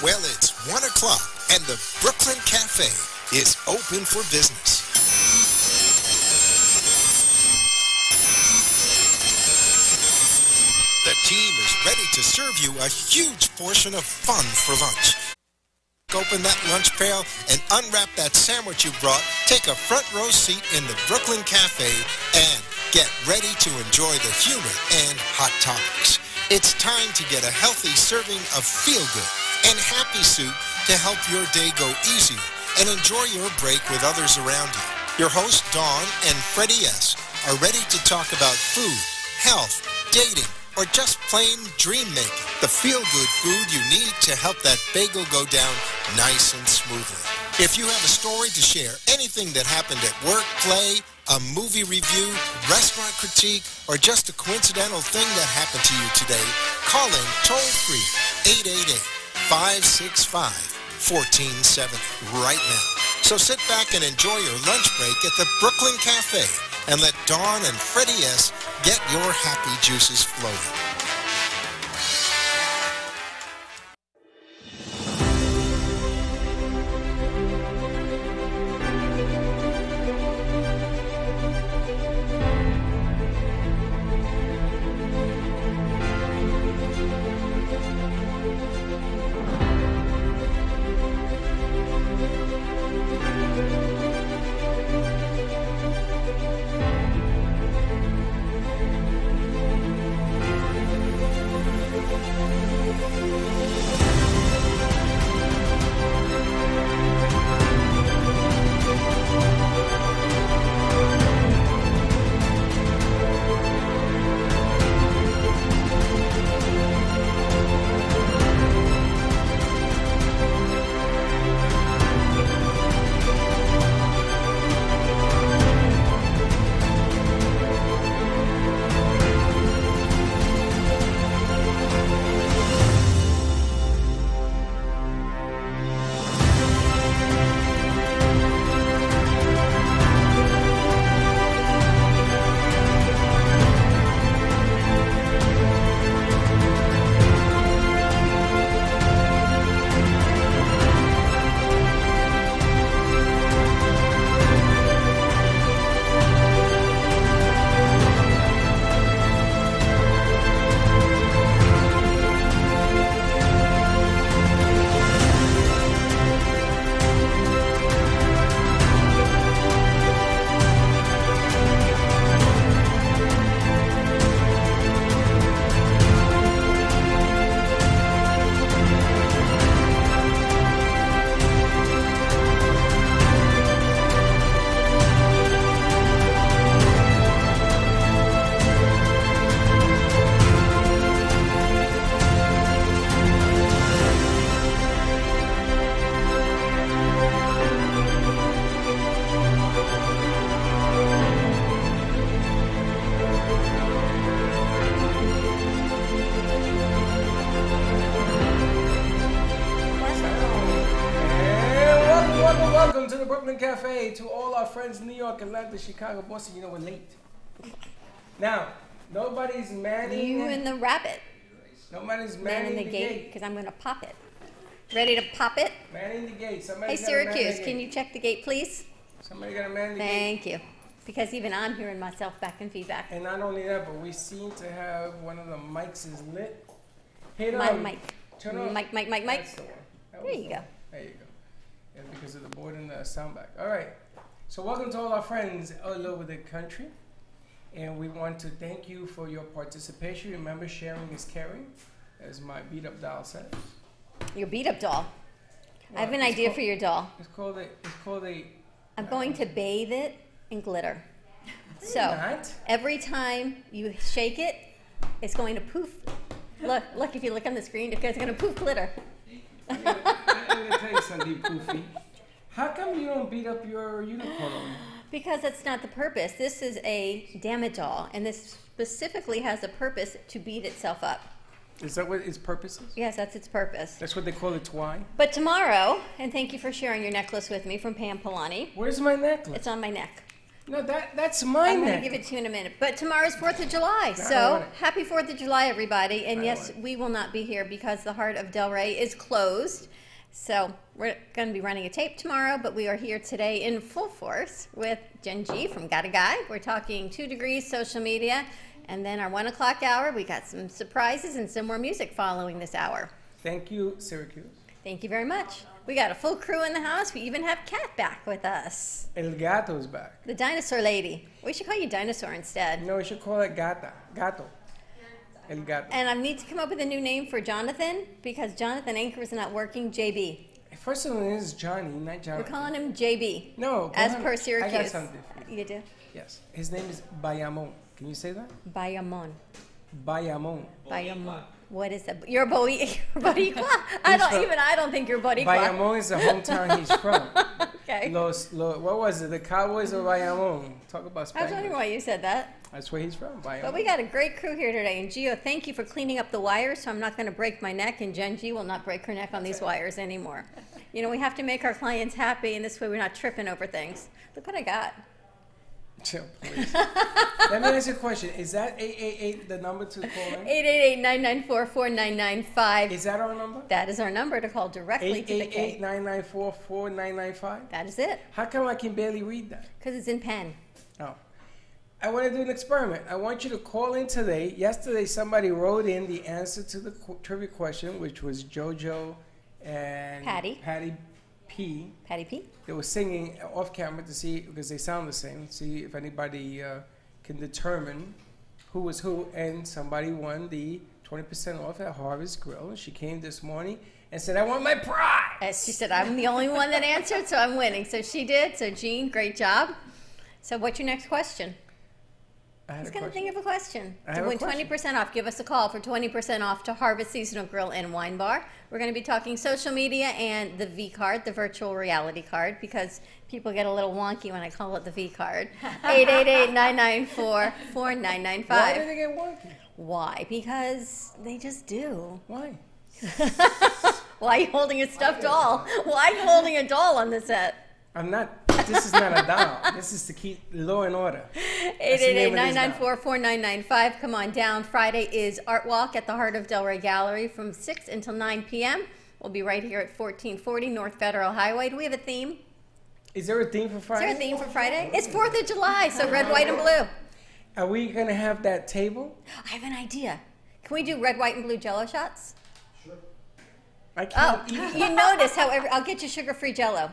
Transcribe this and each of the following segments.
Well, it's 1 o'clock and the Brooklyn Cafe is open for business. The team is ready to serve you a huge portion of fun for lunch. Open that lunch pail and unwrap that sandwich you brought, take a front row seat in the Brooklyn Cafe, and get ready to enjoy the humor and hot topics. It's time to get a healthy serving of feel-good and happy soup to help your day go easier and enjoy your break with others around you. Your hosts, Dawn and Freddy S., are ready to talk about food, health, dating, or just plain dream making. The feel-good food you need to help that bagel go down nice and smoothly. If you have a story to share, anything that happened at work, play, a movie review, restaurant critique, or just a coincidental thing that happened to you today, call in toll-free 888-565-1470 right now. So sit back and enjoy your lunch break at the Brooklyn Cafe and let Dawn and Freddy S. get your happy juices flowing. Welcome to the Brooklyn Cafe. To all our friends in New York, Atlanta, Chicago, Boston, you know we're late. Now, nobody's manning. You and the rabbit. Nobody's manning the gate because I'm going to pop it. Ready to pop it? Manning the gate. Hey, Syracuse, can you check the gate, please? Somebody got to man the gate. Thank you. Because even I'm hearing myself back in feedback. And not only that, but we seem to have one of the mics is lit. Hit My mic. Turn on. Mic. That's the one. There you go. There you go. Yeah, because of the board and the sound back. All right. So welcome to all our friends all over the country. And we want to thank you for your participation. Remember, sharing is caring, as my beat-up doll says. Your beat-up doll. Well, I have an idea for your doll. It's called a... I'm going to bathe it in glitter. So Not. every time you shake it, it's going to poof. Look, if you look on the screen, it's going to poof glitter. I'm going to tell you something, Poofy. How come you don't beat up your unicorn? Because that's not the purpose. This is a damage doll, and this specifically has a purpose to beat itself up. Is that what its purpose is? Yes, that's its purpose. That's what they call it, twine? But tomorrow, and thank you for sharing your necklace with me from Pam Polani. Where's my necklace? It's on my neck. No, that's I'm mine going to neck. give it to you in a minute. But tomorrow's 4th of July. I So want it. happy 4th of July, everybody. And I yes, want it. we will not be here because the Heart of Delray is closed. So we're going to be running a tape tomorrow, but we are here today in full force with Jen G from Got a Guy. We're talking 2 Degrees social media. And then our 1 o'clock hour, we got some surprises and some more music following this hour. Thank you, Syracuse. Thank you very much. We got a full crew in the house. We even have Kat back with us. El Gato's back. The dinosaur lady. We should call you Dinosaur instead. No, we should call it Gata. Gato. El Gato. And I need to come up with a new name for Jonathan because Jonathan Anchor is not working. JB. First of all, it is Johnny, not Jonathan. We're calling him JB. No, go As ahead. per Syracuse. I got something for you. You do? Yes. His name is Bayamon. Can you say that? Bayamon. Bayamon. Bayamon. What is that? You're Boricua. I don't think you're Boricua. Bayamon is the hometown he's from. Okay. What was it? The Cowboys of Bayamon. Talk about I was Spanish. wondering why you said that. That's where he's from, Bayamon. But we got a great crew here today. And Gio, thank you for cleaning up the wires so I'm not going to break my neck. And Jen G will not break her neck on these wires anymore. You know, we have to make our clients happy, and this way we're not tripping over things. Look what I got. Chill, please. Let me ask you a question. Is that 888 the number to call in? 888-994-4995. Is that our number? That is our number to call directly to the K. 888-994-4995? That is it. How come I can barely read that? Because it's in pen. Oh. I want to do an experiment. I want you to call in today. Yesterday, somebody wrote in the answer to the trivia question, which was JoJo and Patty P. Patty P. They were singing off camera to see, because they sound the same, see if anybody can determine who was who. And somebody won the 20% off at Harvest Grill. And she came this morning and said, I want my prize. As she said, I'm the only one that answered, so I'm winning. So she did. So Jean, great job. So what's your next question? He's going to think of a question. To win 20% off, give us a call for 20% off to Harvest Seasonal Grill and Wine Bar. We're going to be talking social media and the V card, the virtual reality card, because people get a little wonky when I call it the V card. 888-994-4995. Why did they get wonky? Why? Because they just do. Why? Why are you holding a stuffed doll? Why are you holding a doll on the set? I'm not. This is not a doll. This is to keep law and order. 888-994-4995. Come on down. Friday is Art Walk at the Heart of Delray Gallery from 6 until 9 p.m. We'll be right here at 1440 North Federal Highway. Do we have a theme? Is there a theme for Friday? Is there a theme for Friday? It's 4th of July, so red, white, and blue. Are we going to have that table? I have an idea. Can we do red, white, and blue Jell-O shots? Sure. I Oh, can't eat you notice how I'll get you sugar-free Jell-O.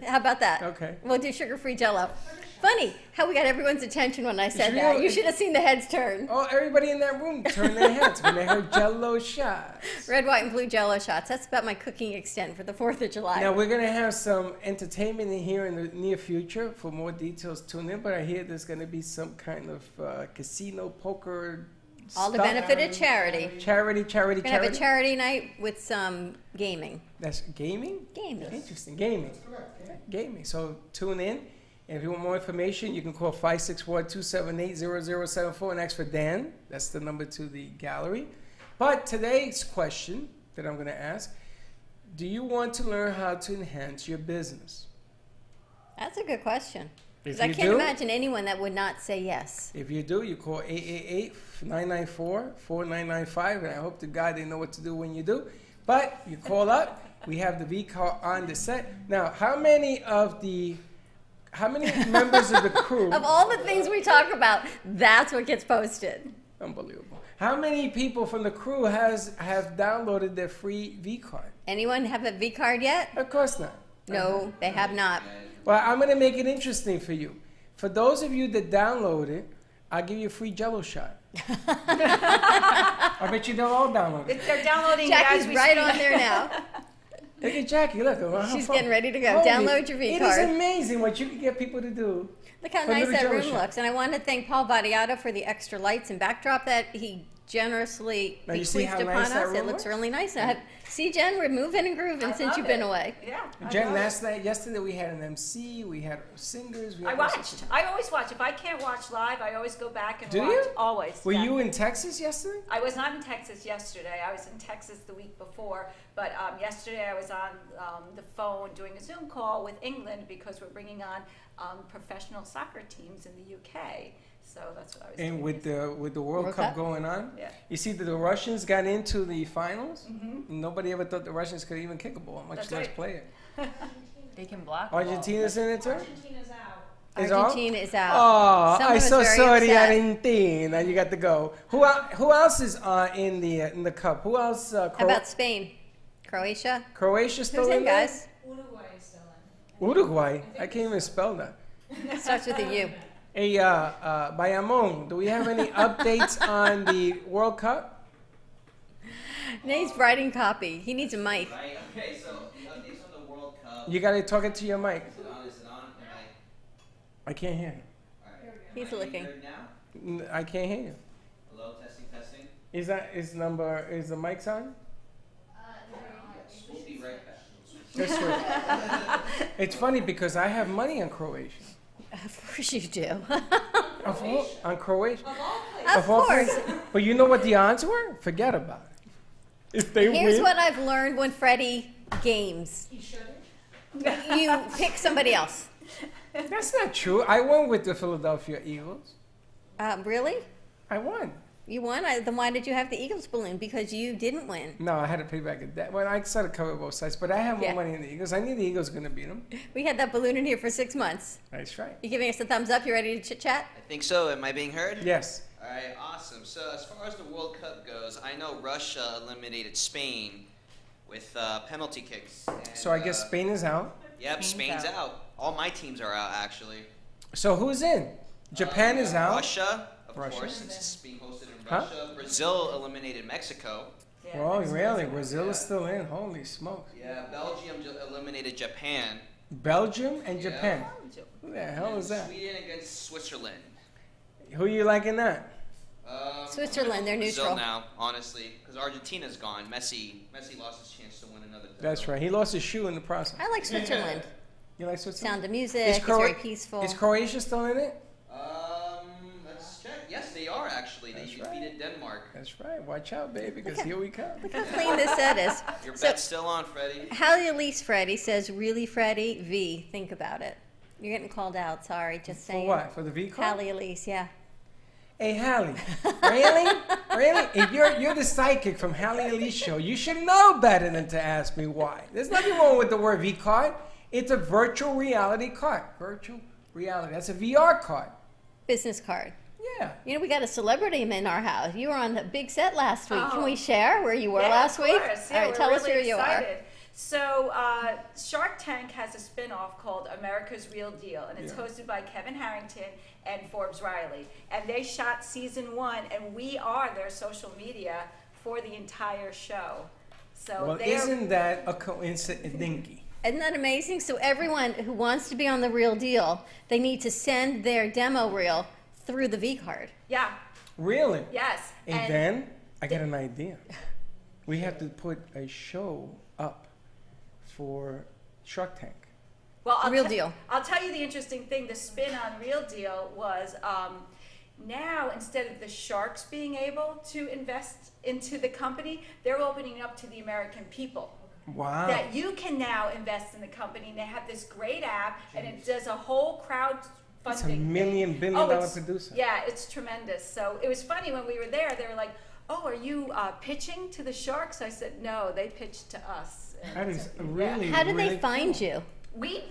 How about that? Okay. We'll do sugar-free Jell-O. Funny how we got everyone's attention when I said It's that. real- You should have seen the heads turn. Oh, everybody in that room turned their heads when they heard Jell-O shots. Red, white, and blue Jell-O shots. That's about my cooking extent for the 4th of July. Now, we're going to have some entertainment in here in the near future. For more details, tune in. But I hear there's going to be some kind of casino, poker, All to stuff. benefit of charity. Charity. We're going to have a charity night with some gaming. That's gaming? Gaming. Interesting. Gaming. Gaming. So tune in. And if you want more information, you can call 564-278-0074 and ask for Dan. That's the number to the gallery. But today's question that I'm going to ask, do you want to learn how to enhance your business? That's a good question. If Because I you can't do- imagine anyone that would not say yes. If you do, you call 888-994-4995, and I hope to God they know what to do when you do. But you call up. We have the V car on the set. Now, how many members of the crew? Of all the things we talk about, that's what gets posted. Unbelievable. How many people from the crew have downloaded their free V card? Anyone have a V card yet? Of course not. No, they have not. Well, I'm going to make it interesting for you. For those of you that download it, I'll give you a free Jell-O shot. I bet you they'll all download it. They're downloading Jackie's it as we right speak. on there now. Look at Jackie. Look. She's getting ready to go. Download your V It card. is amazing what you can get people to do. Look how for nice little that Jell-O room shot. looks. And I want to thank Paul Battiato for the extra lights and backdrop that he generously now, you see bequeathed how upon nice that us. It room looks looks? really nice. See, Jen, we're moving and grooving since you've been away. Yeah. Jen, yesterday we had an MC, we had singers. I watched. I always watch. If I can't watch live, I always go back and Do watch. you? Always. Were you in Texas yesterday? I was not in Texas yesterday. I was in Texas the week before. But yesterday I was on the phone doing a Zoom call with England because we're bringing on professional soccer teams in the UK. So that's what I was doing. And with the World Cup going on, yeah. You see that the Russians got into the finals. Mm-hmm. Nobody ever thought the Russians could even kick a ball, much less play it. They can block. Argentina's in it too? Argentina's out. Argentina is out. Oh, Someone I'm was so very sorry, upset. Argentina. You got to go. Who else is in the cup? Who else? How about Spain? Croatia? Croatia still Who's in in, there? guys? Uruguay is still in. Uruguay. I can't even spell that. Starts with a U. Hey, Bayamon, do we have any updates on the World Cup? Nate's writing copy. He needs a mic. Right, okay, so the updates on the World Cup. You got to talk it to your mic. Is it on? Is it on? I can't hear you. Alright. He's Am I looking. heard now? I can't hear you. Hello, testing, testing. Is the mics on? Yes, we'll be right back. That's right. It's funny because I have money on Croatia. Of course you do. On Croatia. Of course. But you know what the odds were? Forget about it. If they Here's win, what I've learned when Freddy games. You shouldn't. You pick somebody else. that's not true. I won with the Philadelphia Eagles. Really? I won. You won? Then why did you have the Eagles balloon? Because you didn't win. No, I had to pay back a debt. Well, I sort of covered both sides, but I have more Yeah. money in the Eagles. I knew the Eagles were going to beat them. We had that balloon in here for 6 months. That's right. You giving us a thumbs up? You ready to chit chat? I think so. Am I being heard? Yes. All right, awesome. So as far as the World Cup goes, I know Russia eliminated Spain with penalty kicks. And, So I guess Spain is out. Yep, Spain's out. All my teams are out, actually. So who's in? Japan is out. Russia, of Russia. course, since it's being hosted in Huh? Russia. Brazil eliminated Mexico. Yeah, Well, Mexico's really? out. Brazil is still in. Holy smokes. Yeah, Belgium eliminated Japan. Belgium and Yeah. Japan. Who the hell And is that? Sweden against Switzerland. Who you liking that? Switzerland, they're Brazil neutral. now, honestly, because Argentina's gone. Messi lost his chance to win another title. That's right. He lost his shoe in the process. I like Switzerland. You like Switzerland? Sound of music. It's very peaceful. Is Croatia still in it? Let's check. Yes, they are actually. They That's right. defeated Denmark. That's right. Watch out, baby, because here we come. Look how clean this set is. Your So, bet's still on, Freddie. Hallie Elise Freddy says, really, Freddy? V, think about it. You're getting called out. Sorry, just For saying. what? For the V card? Hallie Elise, yeah. Hey, Hallie. Really? Really? If you're the psychic from Hallie Elise show, you should know better than to ask me why. There's nothing wrong with the word V card. It's a virtual reality card. Virtual reality. That's a VR card. Business card. Yeah. You know, we got a celebrity in our house. You were on the big set last week. Can Oh. we share where you were Yeah, last of week? course. All Yeah, right, we're tell us really who you are. excited. So Shark Tank has a spin-off called America's Real Deal, and it's Yeah. hosted by Kevin Harrington and Forbes Riley. And they shot season 1, and we are their social media for the entire show. So Well, isn't that a coincidence? Isn't that amazing? So everyone who wants to be on the Real Deal, they need to send their demo reel through the V card. Yeah, Really? yes. And then I got an idea. We have to put a show up for Shark Tank. Well, Real Deal. I'll tell you the interesting thing. The spin on Real Deal was now instead of the sharks being able to invest into the company, they're opening up to the American people. Wow. That you can now invest in the company. And they have this great app, and it does a whole crowdfunding. It's a million billion Oh, dollar it's- producer. Yeah, it's tremendous. So it was funny when we were there. They were like, "Oh, are you pitching to the sharks?" I said, "No, they pitched to us." And That is so, really, How did really they find cool. you? We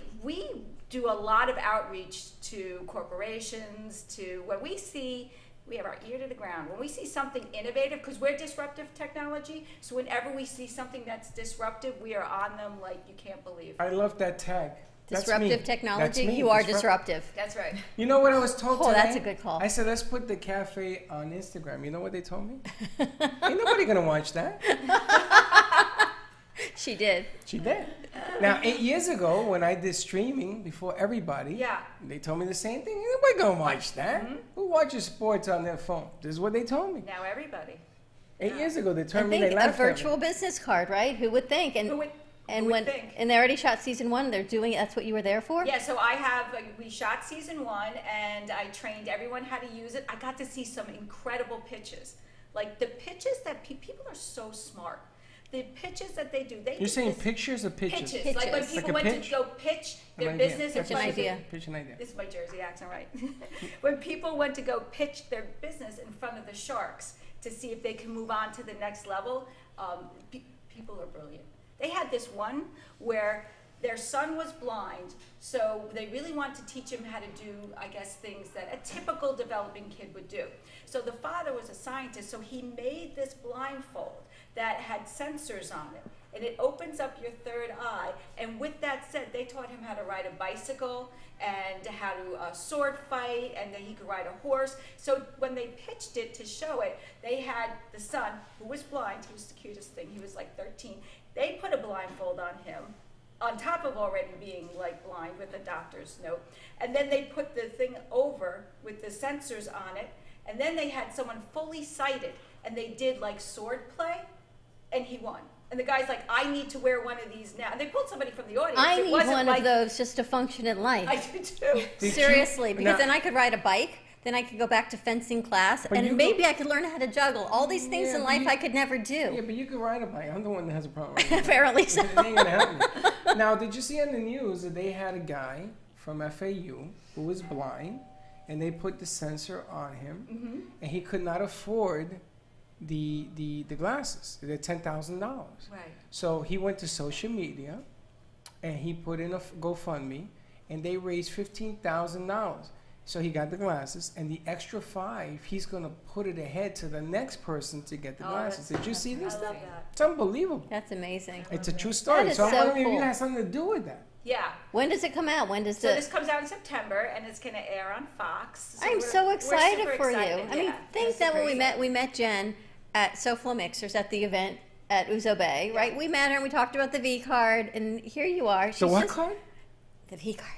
do a lot of outreach to corporations. To when we see, we have our ear to the ground. When we see something innovative, because we're disruptive technology, so whenever we see something that's disruptive, we are on them like you can't believe. I love that tag. That's Disruptive me. technology? That's me. You are disruptive. That's right. You know what I was told Oh, today? that's a good call. I said, let's put the cafe on Instagram. You know what they told me? Ain't nobody going to watch that. She did. She did. Now, 8 years ago, when I did streaming before everybody, Yeah. they told me the same thing. Ain't nobody going to watch that. Who watches sports on their phone? This is what they told me. Now everybody. 8 years ago, they I turned me. think They a laughed at me. virtual business card, right? Who would think? And Who would think? and they already shot season 1. They're doing it. That's what you were there for. Yeah, so we shot season 1, and I trained everyone how to use it. I got to see some incredible pitches. Like the pitches that people are so smart. The pitches that they do. You're saying pictures or pitches? Pitches. Like when people went to go pitch their business in front of Pitch an idea. This is my Jersey accent, right? When people went to go pitch their business in front of the Sharks to see if they can move on to the next level, people are brilliant. They had this one where their son was blind, so they really wanted to teach him how to do, I guess, things that a typical developing kid would do. So the father was a scientist, so he made this blindfold that had sensors on it, and it opens up your third eye. And with that said, they taught him how to ride a bicycle and how to sword fight, and then he could ride a horse. So when they pitched it to show it, they had the son, who was blind. He was the cutest thing. He was like 13. They put a blindfold on him, on top of already being like blind with a doctor's note. And then they put the thing over with the sensors on it. And then they had someone fully sighted, and they did like sword play, and he won. And the guy's like, I need to wear one of these now. And they pulled somebody from the audience. I It need wasn't one like, of those just to function in life. I do too. Seriously, because Now- then I could ride a bike. Then I could go back to fencing class, But you and maybe I could learn how to juggle. All these things Yeah, in but life you- I could never Yeah, do. but you could ride a bike. I'm the one that has a problem with it. Apparently so. It ain't gonna help me. Now, did you see on the news that they had a guy from FAU who was blind, and they put the sensor on him, and he could not afford the glasses. They're $10,000. Right. So he went to social media, and he put in a GoFundMe, and they raised $15,000. So he got the glasses, and the extra $5, he's gonna put it ahead to the next person to get the glasses. Did you see this? I love that. It's unbelievable. That's amazing. It's a true story. That is So I'm so wondering if cool. you had something to do with that. Yeah. When does it come out? When does So the? this comes out in September, and it's going to air on Fox. I'm we're- so we're excited super for excited, you. I mean, yeah. think We're that when super we met Jen at SoFlo Mixers at the event at Uzo Bay, right? We met her and we talked about the V card, and here you are. She's The what just- card? The V card.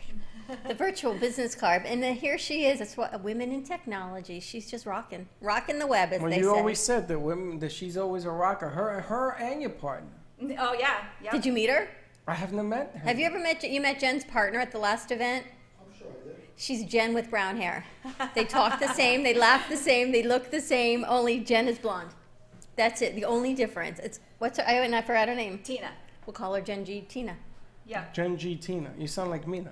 The virtual business card. And then here she is. It's what women in technology. She's just rocking the web, as Well, they you say. always said that women that she's always a rocker. Her and your partner. Oh, yeah. Yeah. Did you meet her? I have not met her. Have you ever met Jen's partner at the last event? I'm sure I did. She's Jen with brown hair. They talk the same, they laugh the same, they look the same, only Jen is blonde. That's it, the only difference. It's what's her, I forgot her name. Tina. We'll call her Jen G. Tina. Yeah. Jen G. Tina. You sound like me now.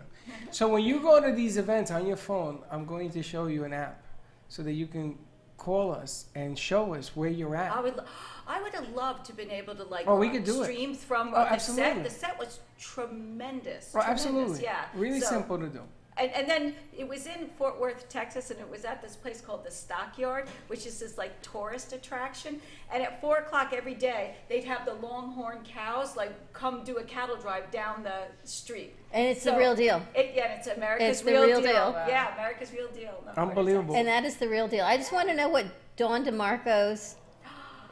So when you go to these events on your phone, I'm going to show you an app so that you can call us and show us where you're at. I would have loved to have been able to like we could do it. stream from Oh, the absolutely. set. The set was tremendous. Oh, Tremendous, absolutely. Yeah. Really So- simple to do. And then it was in Fort Worth, Texas, and it was at this place called the Stockyard, which is this like tourist attraction. And at 4 o'clock every day, they'd have the longhorn cows like come do a cattle drive down the street. And it's the So, real deal. It's America's It's the real, real deal. deal. Wow. Yeah, America's real deal. No, Unbelievable. And that is the real deal. I just want to know what Dawn DeMarco's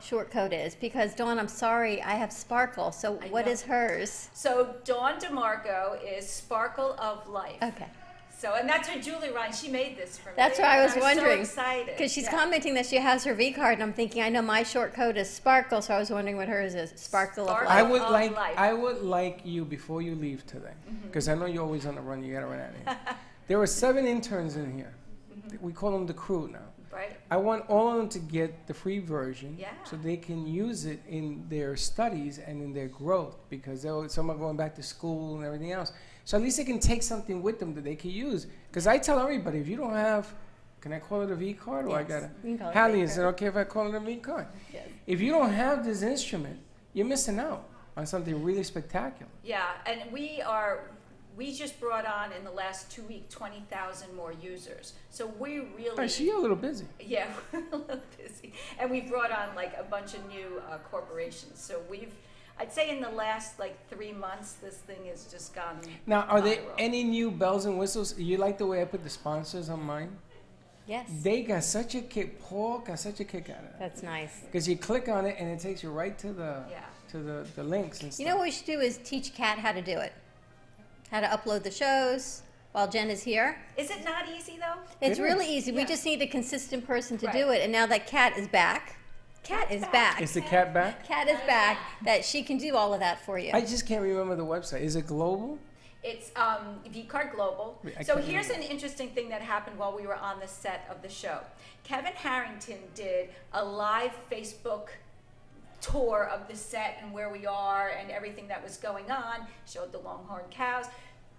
short code is, because Dawn, I'm sorry, I have Sparkle. So I what know. is hers? So Dawn DeMarco is Sparkle of Life. Okay. So, and that's her jewelry line. She made this for me. That's what I was and wondering. So excited. Because she's Yeah. commenting that she has her V card, and I'm thinking, I know my short code is Sparkle, so I was wondering what hers is. Sparkle of Sparkle. I Life. would of like life. I would like you before you leave today, because I know you're always on the run. You gotta run out of here. There were 7 interns in here. We call them the crew now. Right? I want all of them to get the free version, Yeah. so they can use it in their studies and in their growth, because some are going back to school and everything else. So at least they can take something with them that they can use. Because I tell everybody, if you don't have, can I call it a V card, or I Yes, gotta? you can call it a Hallie, V is it card. okay if I call it a V card? Yes. If you don't have this instrument, you're missing out on something really spectacular. Yeah, and we just brought on in the last 2 weeks 20,000 more users. So we really. I see you're a little busy. Yeah, we're a little busy. And we brought on like a bunch of new corporations. So I'd say in the last like 3 months, this thing has just gone. Now, are there viral. any new bells and whistles? You like the way I put the sponsors on mine? Yes. They got such a kick. Paul got such a kick out of it. That's nice. Because you click on it and it takes you right to the Yeah. the links and stuff. You know what we should do is teach Kat how to do it. How to upload the shows while Jen is here. Is it not easy though? It's It really is. easy. We Yeah. just need a consistent person to do Right. it. And now that Kat is back, Cat is back. Is the cat back? Cat is back. That she can do all of that for you. I just can't remember the website. Is it global? It's VCard Global. So here's an interesting thing that happened while we were on the set of the show. Kevin Harrington did a live Facebook tour of the set and where we are and everything that was going on, showed the Longhorn cows.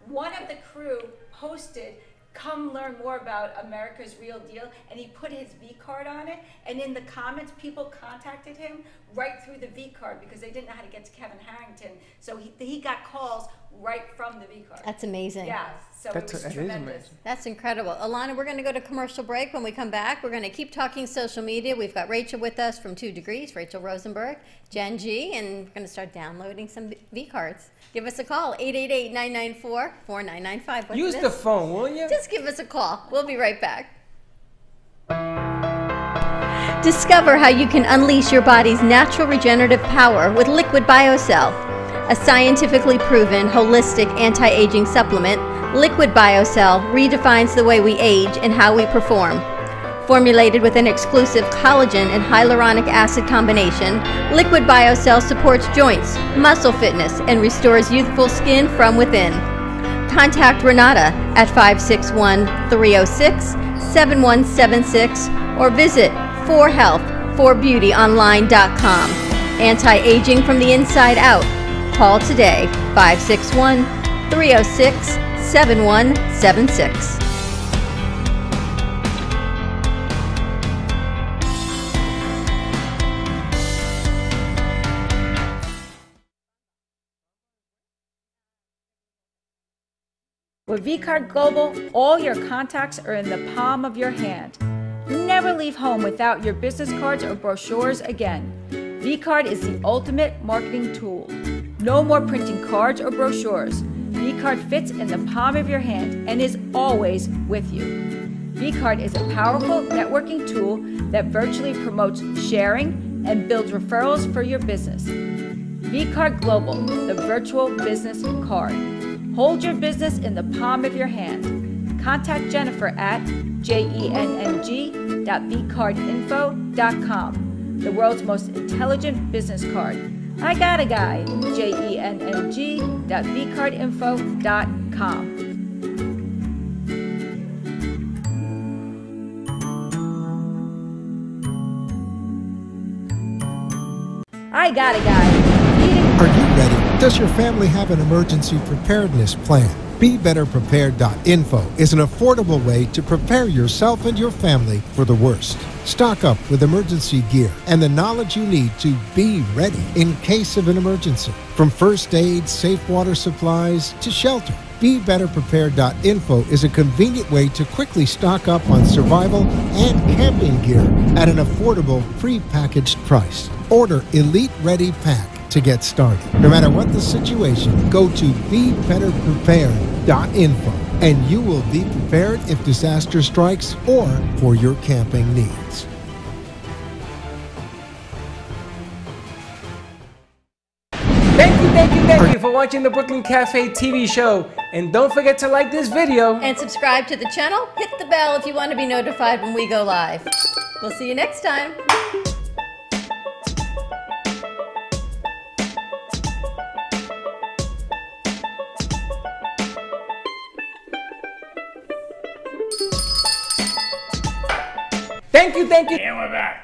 One of the crew posted, "Come learn more about America's Real Deal," and he put his V card on it, and in the comments people contacted him right through the V card because they didn't know how to get to Kevin Harrington, so he got calls right from the V card. That's amazing. Yeah, so it was tremendous. That's incredible. Alana, we're going to go to commercial break. When we come back, we're going to keep talking social media. We've got Rachel with us from 2 Degrees, Rachel Rosenberg, Jen G, and we're going to start downloading some V cards. Give us a call, 888-994-4995. Use the phone, will you? Just give us a call. We'll be right back. Discover how you can unleash your body's natural regenerative power with Liquid BioCell. A scientifically proven, holistic anti-aging supplement, Liquid BioCell redefines the way we age and how we perform. Formulated with an exclusive collagen and hyaluronic acid combination, Liquid BioCell supports joints, muscle fitness, and restores youthful skin from within. Contact Renata at 561-306-7176 or visit 4health4beautyonline.com. Anti-aging from the inside out. Call today, 561-306-7176. With VCard Global, all your contacts are in the palm of your hand. Never leave home without your business cards or brochures again. VCard is the ultimate marketing tool. No more printing cards or brochures. VCard fits in the palm of your hand and is always with you. VCard is a powerful networking tool that virtually promotes sharing and builds referrals for your business. VCard Global, the virtual business card. Hold your business in the palm of your hand. Contact Jennifer at jenng.vcardinfo.com, the world's most intelligent business card. I got a guy, jenng.vcardinfo.com. I got a guy. Are you ready? Does your family have an emergency preparedness plan? BeBetterPrepared.info is an affordable way to prepare yourself and your family for the worst. Stock up with emergency gear and the knowledge you need to be ready in case of an emergency. From first aid, safe water supplies, to shelter. BeBetterPrepared.info is a convenient way to quickly stock up on survival and camping gear at an affordable, pre-packaged price. Order Elite Ready Pack to get started. No matter what the situation, go to BeBetterPrepared.info and you will be prepared if disaster strikes or for your camping needs. Thank you for watching the Brooklyn Cafe TV show. And don't forget to like this video. And subscribe to the channel. Hit the bell if you want to be notified when we go live. We'll see you next time. Thank you. And we're back.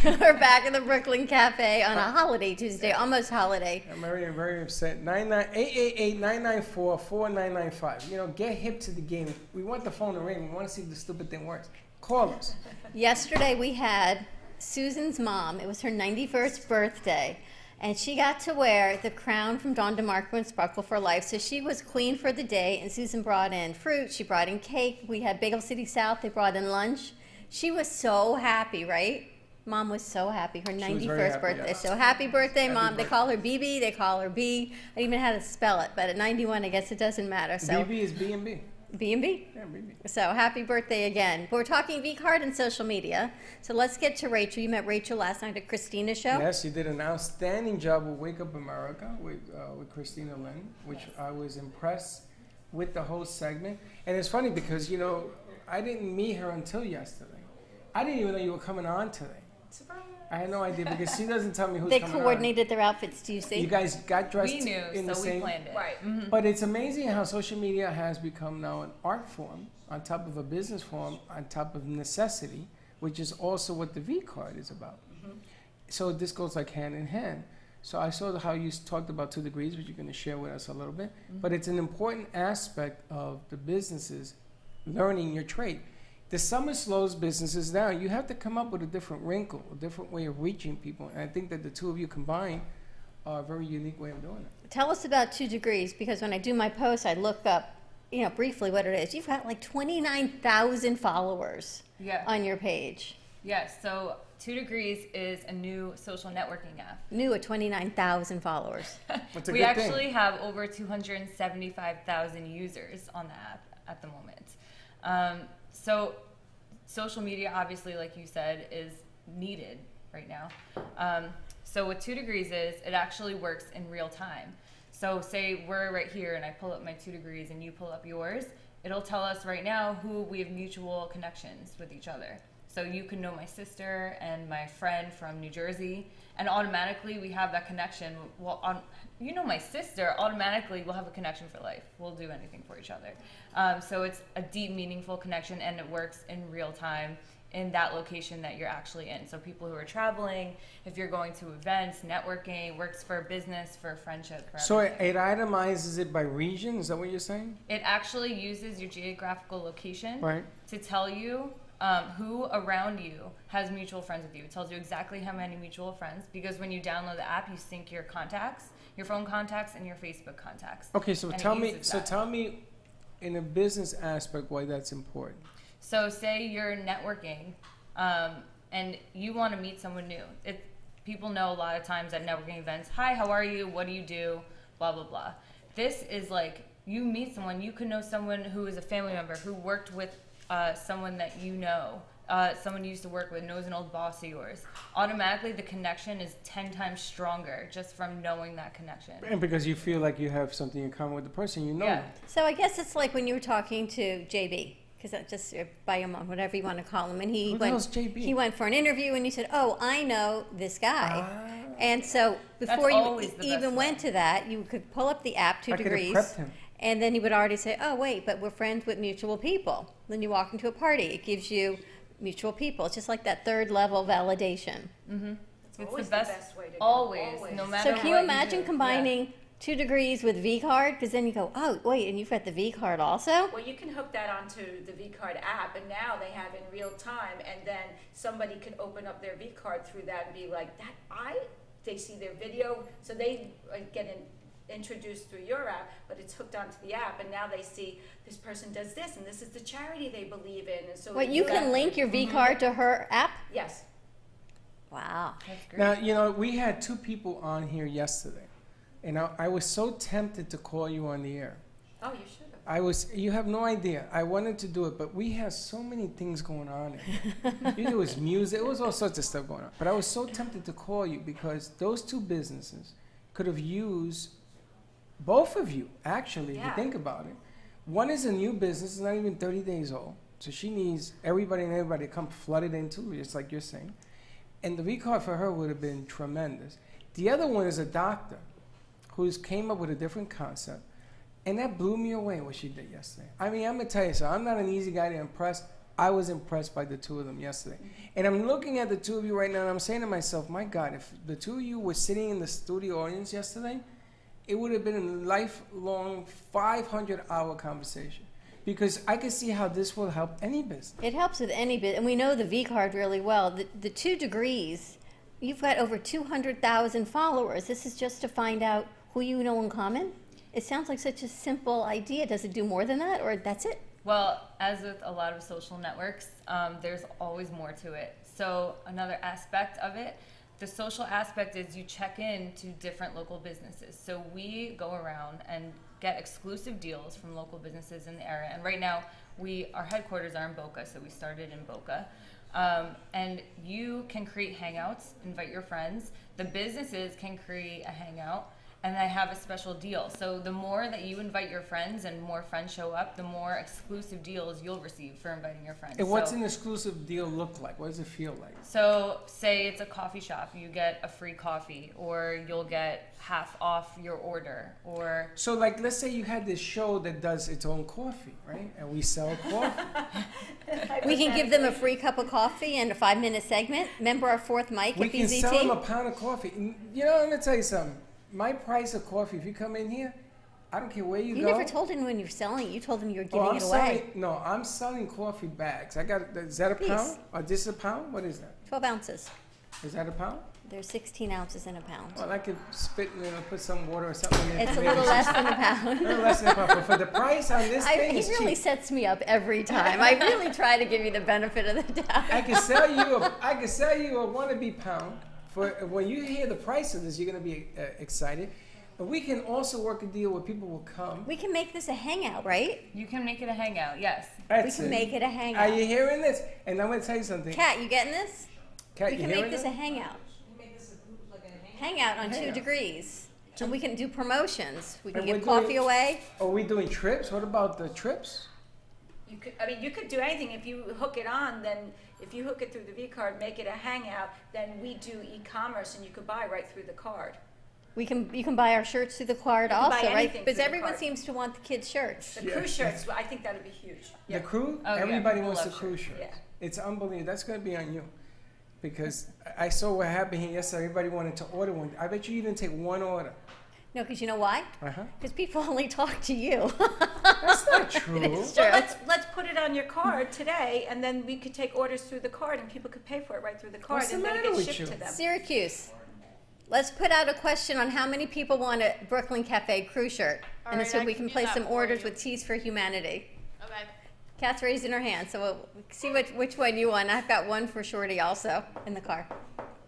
We're back in the Brooklyn Cafe on a holiday Tuesday, almost holiday. I'm very, very upset. 888-994-4995. You know, get hip to the game. We want the phone to ring. We want to see if the stupid thing works. Call us. Yesterday we had Susan's mom. It was her 91st birthday. And she got to wear the crown from Dawn DeMarco and Sparkle for Life. So she was queen for the day. And Susan brought in fruit. She brought in cake. We had Bagel City South. They brought in lunch. She was so happy, right? Mom was so happy. Her 91st birthday. Yes. So happy birthday, Mom. They call her BB. They call her B. I even had to spell it. But at 91, I guess it doesn't matter. So BB is B&B. B&B? Yeah, BB. So happy birthday again. We're talking V-Card and social media. So let's get to Rachel. You met Rachel last night at Christina's show. Yes, she did an outstanding job with Wake Up America with Christina Lynn, which I was impressed with the whole segment. And it's funny because, you know, I didn't meet her until yesterday. I didn't even know you were coming on today. Surprise. I had no idea because she doesn't tell me who's They coming coordinated their outfits. Do you see? on. You guys got dressed We knew, in so the we same. planned it. Right. Mhm. But it's amazing how social media has become now an art form on top of a business form on top of necessity, which is also what the V card is about. So this goes like hand in hand. So I saw how you talked about 2 degrees, which you're going to share with us a little bit. But it's an important aspect of the businesses learning your trade. The summer slows businesses down. You have to come up with a different wrinkle, a different way of reaching people. And I think that the two of you combined are a very unique way of doing it. Tell us about 2 degrees, because when I do my posts, I look up, briefly what it is. You've got like 29,000 followers Yeah. on your page. Yes. So 2 Degrees is a new social networking app. New at 29,000 followers. That's a We good actually thing. have over 275,000 users on the app at the moment. So social media, obviously, like you said, is needed right now. So what 2 Degrees is, it actually works in real time. So say we're right here and I pull up my 2 Degrees and you pull up yours, it'll tell us right now who we have mutual connections with each other. So you can know my sister and my friend from New Jersey, and automatically we have that connection. Well, my sister, automatically we'll have a connection for life. We'll do anything for each other. So it's a deep, meaningful connection, and it works in real time in that location that you're actually in. So people who are traveling, if you're going to events, networking, works for business, for friendship, for So everything. it itemizes it by region? Is that what you're saying? It actually uses your geographical location Right. to tell you who around you has mutual friends with you. It tells you exactly how many mutual friends, because when you download the app, you sync your contacts, your phone contacts, and your Facebook contacts. Okay, so And it tell me, uses that. in a business aspect why that's important. So say you're networking and you want to meet someone new. People know a lot of times at networking events, hi, how are you? What do you do? Blah, blah, blah. This is like, you meet someone, you can know someone who is a family member who worked with someone that you know, someone you used to work with, knows an old boss of yours. Automatically, the connection is 10 times stronger just from knowing that connection. And because you feel like you have something in common with the person you know. Yeah. So I guess it's like when you were talking to JB, because that's just by your mom, whatever you want to call him, and Who the hell's JB? he went for an interview, and you said, "Oh, I know this guy." And so That's before you always the even best went way. to that, you could pull up the app, 2 I could have degrees, prepped him. and then he would already say, "Oh, wait, but we're friends with mutual people." Then you walk into a party, it gives you mutual people. It's just like that third level validation. It's always the best, way to go. always, Always. no So matter can you what imagine do. combining 2 degrees with V card? Because then you go, "Oh, wait, and you've got the V card also." Well, you can hook that onto the V-Card app, and now they have in real time, and then somebody can open up their V-Card through that and be like, they see their video, so they get introduced through your app, but it's hooked onto the app, and now they see this person does this, and this is the charity they believe in, and so. Wait, you can link your V card to her app? Yes. Wow. That's great. Now, we had 2 people on here yesterday, and I was so tempted to call you on the air. Oh, you should have. You have no idea. I wanted to do it, but we have so many things going on. It was music, it was all sorts of stuff going on. But I was so tempted to call you because those 2 businesses could have used both of you, actually, if you Yeah. think about it. One is a new business, it's not even 30 days old. So she needs everybody and everybody to come flooded into it, just like you're saying. And the V-card for her would have been tremendous. The other one is a doctor who's came up with a different concept. And that blew me away what she did yesterday. I mean, I'm going to tell you, so I'm not an easy guy to impress. I was impressed by the 2 of them yesterday. And I'm looking at the 2 of you right now, and I'm saying to myself, my God, if the 2 of you were sitting in the studio audience yesterday, it would have been a lifelong 500-hour conversation. Because I can see how this will help any business. It helps with any bit, and we know the V card really well. The 2 degrees, you've got over 200,000 followers. This is just to find out who you know in common. It sounds like such a simple idea. Does it do more than that, or that's it? Well, as with a lot of social networks, there's always more to it. So another aspect of it, the social aspect is you check in to different local businesses. So we go around and get exclusive deals from local businesses in the area. And right now, our headquarters are in Boca, so we started in Boca. And you can create hangouts, invite your friends. The businesses can create a hangout. and I have a special deal. So the more that you invite your friends and more friends show up, the more exclusive deals you'll receive for inviting your friends. And what's an exclusive deal look like? What does it feel like? So say it's a coffee shop, you get a free coffee, or you'll get half off your order, or... So like, let's say you had this show that does its own coffee, right? And we sell coffee. We can give them a free cup of coffee and a 5-minute segment. Remember our fourth mic We at can BZT? sell them a pound of coffee. You know, let me tell you something. My price of coffee, if you come in here, I don't care where you go. You never told anyone you were selling it. You told them you were giving it away. I'm selling coffee bags. Is that a pound? Or this is a pound? What is that? 12 ounces. Is that a pound? There's 16 ounces in a pound. Well, I could spit in it or put some water or something in it. It's a little less than a pound. A little less than a pound. But for the price on this thing, He it's really cheap. sets me up every time. I really try to give you the benefit of the doubt. I can sell you a wannabe pound. For when you hear the price of this, you're going to be excited. But we can also work a deal where people will come. We can make this a hangout, right? You can make it a hangout, yes. We can make it a hangout. Are you hearing this? And I'm going to tell you something. Kat, you getting this? Kat, We you can hearing make this it? a hangout. Make this like a Hangout on 2 Hangout. degrees. And we can do promotions. We can And give we're doing- coffee away. Are we doing trips? What about the trips? You could do anything. If you hook it on, then if you hook it through the V card, make it a hangout, then we do e-commerce and you could buy right through the card. You can buy our shirts through the card You can buy also, right? anything Because through the everyone card. seems to want the kids' shirts. The Yeah. cruise shirts, I think that would be huge. Yeah. The crew? Oh, yeah, Everybody people wants the love cruise shirts. shirt. Yeah. It's unbelievable. That's going to be on you. Because I saw what happened here yesterday. Everybody wanted to order one. I bet you didn't take one order. No, because you know why? Uh-huh. Because people only talk to you. That's not true. It's Well, true. let's put it on your card today, and then we could take orders through the card, and people could pay for it right through the card, What's the and then it matter gets with shipped you? to them. Syracuse. Let's put out a question on how many people want a Brooklyn Cafe cruise shirt. All And right, so I we can can do place that some for orders you. with Teas for Humanity. Okay. Kat's raising her hand, so we'll see which one you want. I've got one for Shorty also in the car.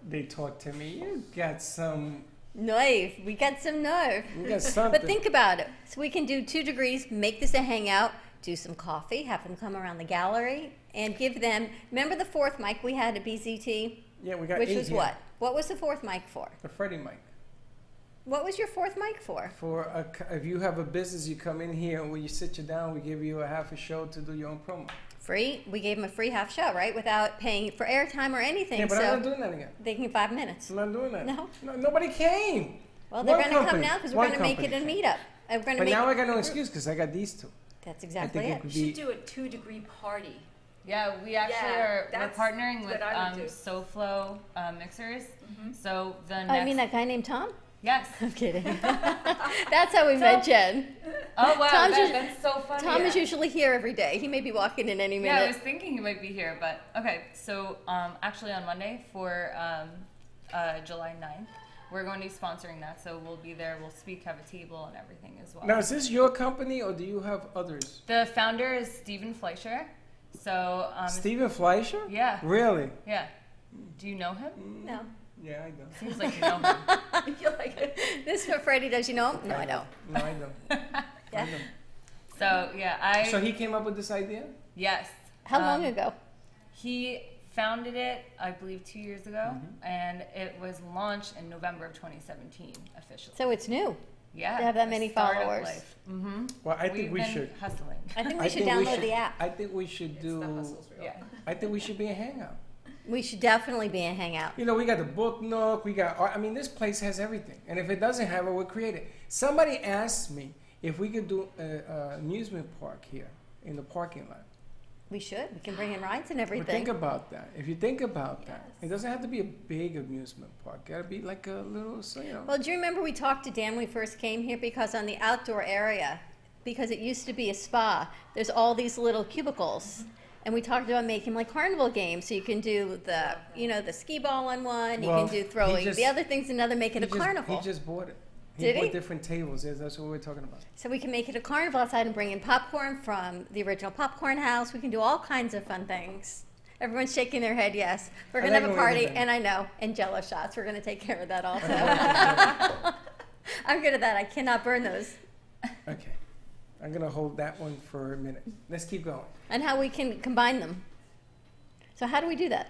They talk to me. You got some. Nerve. We got some nerve. You got something. But think about it. So we can do 2 degrees, make this a hangout, do some coffee, have them come around the gallery, and give them. Remember the 4th mic we had at BZT? Yeah, we got Which 8 was here. what? What was the 4th mic for? The Freddy mic. What was your 4th mic for? If you have a business, you come in here and when you sit you down, we give you a half a show to do your own promo. Free. We gave them a free half show, right? Without paying for airtime or anything. Yeah, but so I'm not doing that again. they can 5 minutes. I'm not doing that. No? Nobody came. Well, they're One going to come company. now because we're One going to make it a company meetup. And we're going to But make now it I got no a group. excuse because I got these two. That's I exactly think it it. could We be. should do a 2-degree party. Yeah, we actually we're that's partnering with what I would do. SoFlo mixers. So the next... Oh, you mean that guy named Tom? Yes. I'm kidding. That's how we met Jen. Oh, wow, Tom's that's so funny. Tom is usually here every day. He may be walking in any Yeah, I was minute. thinking he might be here, but okay. So actually on Monday for July 9th, we're going to be sponsoring that. So we'll be there. We'll speak, have a table and everything as well. Now, is this your company or do you have others? The founder is Stephen Fleischer. So Stephen Fleischer? Yeah. Really? Yeah. Do you know him? No. Yeah, I do. Seems like you know him. I feel like it. This is what Freddie does. You know him? No, I don't. No, I don't. Yeah. I don't. So yeah, So he came up with this idea? yes. How long ago? He founded it, I believe, 2 years ago, Mm-hmm. and it was launched in November of 2017 officially. So it's new. Yeah, to have that the many start of followers. life. Mm-hmm. Well, I think We've we been should. hustling. I think we I should think we download should- the app. I think we should do. Yeah. I think we should be a hangout. We should definitely be a hangout. You know, we got the book nook, we got art. I mean, this place has everything. And if it doesn't have it, we'll create it. Somebody asked me if we could do an amusement park here in the parking lot. We should. We can bring in rides and But everything. think about that. If you think about that, it doesn't have to be a big amusement park. It gotta be like a little, so, you know. Well, do you remember we talked to Dan when we first came here? Because on the outdoor area, because it used to be a spa, there's all these little cubicles. And we talked about making like carnival games. So you can do the, the skee ball on one. You Well, can do throwing he just- the other things another, make it a carnival. He just bought it. Did he? bought different tables. Yes, that's what we're talking about. So we can make it a carnival outside and bring in popcorn from the original popcorn house. We can do all kinds of fun things. Everyone's shaking their head, yes. We're I going to like have a going party, there. and I know, and Jello shots. We're going to take care of that also. I'm good at that. I cannot burn those. Okay. I'm going to hold that one for a minute. Let's keep going. And how we can combine them. So how do we do that?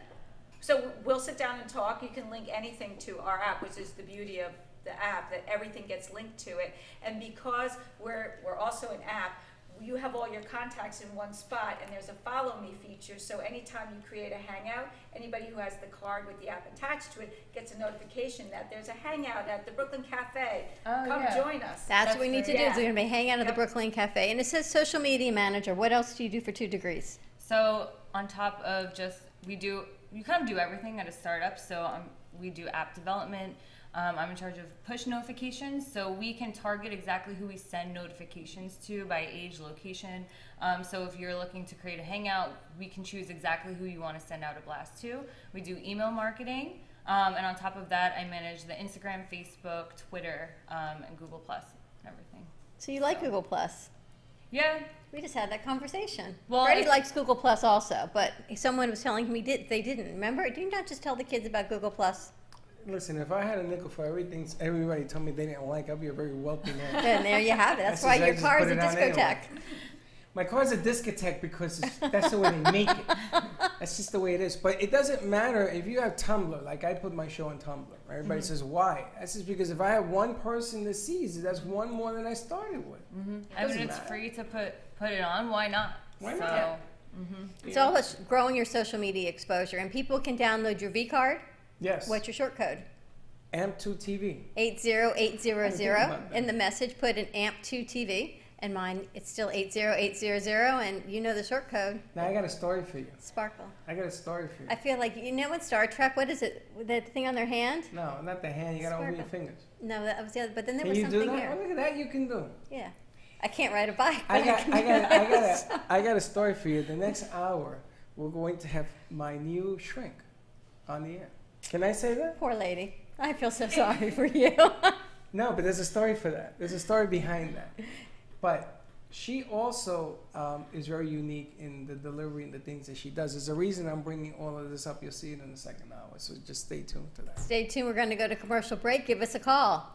So we'll sit down and talk. You can link anything to our app, which is the beauty of app, that everything gets linked to it. And because we're also an app, you have all your contacts in one spot, and there's a follow me feature, so anytime you create a hangout, anybody who has the card with the app attached to it gets a notification that there's a hangout at the Brooklyn Cafe. Come join us. That's what we need to do. Is we're going to be hanging out at the Brooklyn Cafe. And it says social media manager. What else do you do for 2 Degrees? So on top of just, you kind of do everything at a startup. So we do app development. I'm in charge of push notifications, so we can target exactly who we send notifications to by age, location. So if you're looking to create a hangout, we can choose exactly who you want to send out a blast to. We do email marketing, and on top of that, I manage the Instagram, Facebook, Twitter, and Google Plus and everything. So you like Google Plus? Yeah. We just had that conversation. Well, Freddy likes Google Plus also, but someone was telling him they didn't. Remember? Do you not just tell the kids about Google Plus? Listen, if I had a nickel for everything everybody told me they didn't like, I'd be a very wealthy man. And there you have it. That's why your car is a discotheque. Anyway. My car is a discotheque because that's the way they make it. That's just the way it is. But it doesn't matter if you have Tumblr. Like I put my show on Tumblr. Everybody says, why? That's just because if I have one person that sees it, that's one more than I started with. I mean, it's free to put it on. Why not? Why not? It's all about growing your social media exposure. And people can download your V card. Yes. What's your short code? AMP2TV. 80800. In the message, put an AMP2TV. And mine, it's still 80800. And you know the short code. Now I got a story for you. Sparkle. I got a story for you. I feel like, you know in Star Trek, what is it? That thing on their hand? No, not the hand. You got to open your fingers. No, that was the other. But then there Can was you something do that? here. Oh, look at that. You can do. Yeah. I can't ride a bike. I got a story for you. The next hour, we're going to have my new shrink on the air. Can I say that? Poor lady. I feel so sorry for you. No, but there's a story for that. There's a story behind that. But she also is very unique in the delivery and the things that she does. There's a reason I'm bringing all of this up. You'll see it in the second hour. So just stay tuned to that. Stay tuned. We're going to go to commercial break. Give us a call.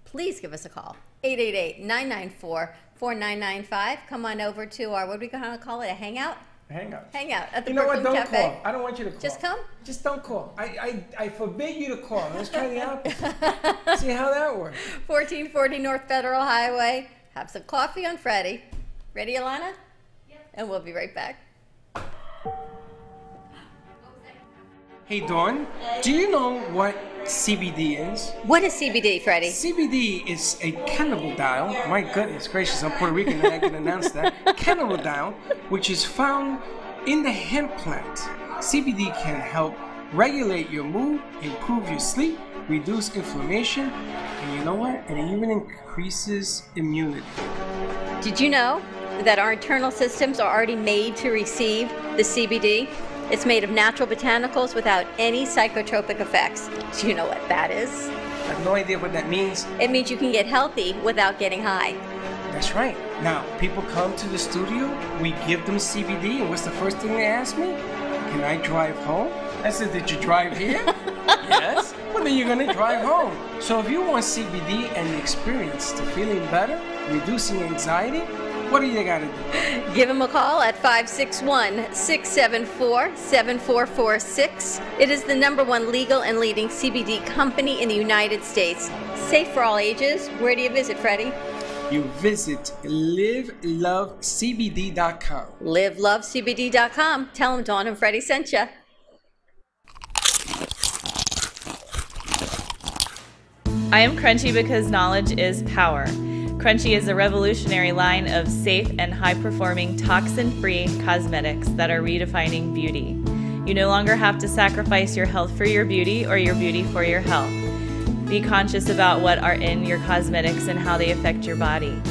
Please give us a call. 888-994-4995. Come on over to our, what are we going to call it, a hangout? Hangout. Hangout at the You know what? Brooklyn Don't Cafe. call. I don't want you to call. Just come? Just don't call. I forbid you to call. Let's try the opposite. See how that works. 1440 North Federal Highway. Have some coffee on Freddy. Ready, Alana? Yep. And we'll be right back. Hey, Dawn. Do you know what CBD is? What is CBD, Freddy? CBD is a cannabidiol. My goodness gracious, I'm Puerto Rican and I can announce that. Cannabidiol, which is found in the hemp plant. CBD can help regulate your mood, improve your sleep, reduce inflammation, and you know what? It even increases immunity. Did you know that our internal systems are already made to receive the CBD? It's made of natural botanicals without any psychotropic effects. Do you know what that is? I have no idea what that means. It means you can get healthy without getting high. That's right. Now, people come to the studio, we give them CBD, and what's the first thing they ask me? Can I drive home? I said, did you drive here? Yes. Well, then you're going to drive home. So if you want CBD and the experience to feeling better, reducing anxiety, what do you got to do? Give them a call at 561-674-7446. It is the #1 legal and leading CBD company in the United States. Safe for all ages. Where do you visit, Freddy? You visit livelovecbd.com. livelovecbd.com. Tell them Dawn and Freddy sent you. I am Crunchy because knowledge is power. Crunchy is a revolutionary line of safe and high-performing toxin-free cosmetics that are redefining beauty. You no longer have to sacrifice your health for your beauty or your beauty for your health. Be conscious about what are in your cosmetics and how they affect your body.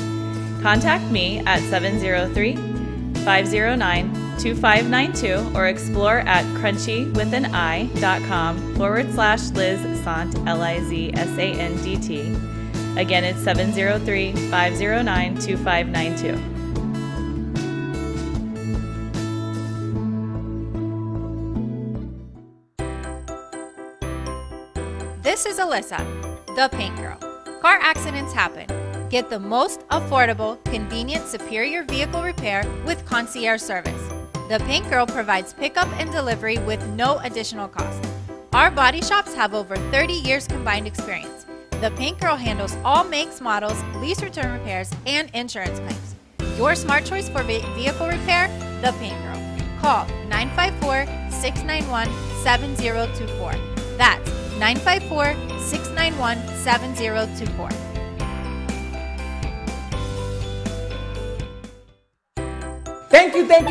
Contact me at 703-509-2592 or explore at crunchywithani.com/Liz Sant, LIZSANDT. Again, it's 703-509-2592. This is Alyssa, the Paint Girl. Car accidents happen. Get the most affordable, convenient, superior vehicle repair with concierge service. The Paint Girl provides pickup and delivery with no additional cost. Our body shops have over 30 years combined experience. The Paint Girl handles all makes, models, lease return repairs, and insurance claims. Your smart choice for vehicle repair, The Paint Girl. Call 954-691-7024. That's 954-691-7024.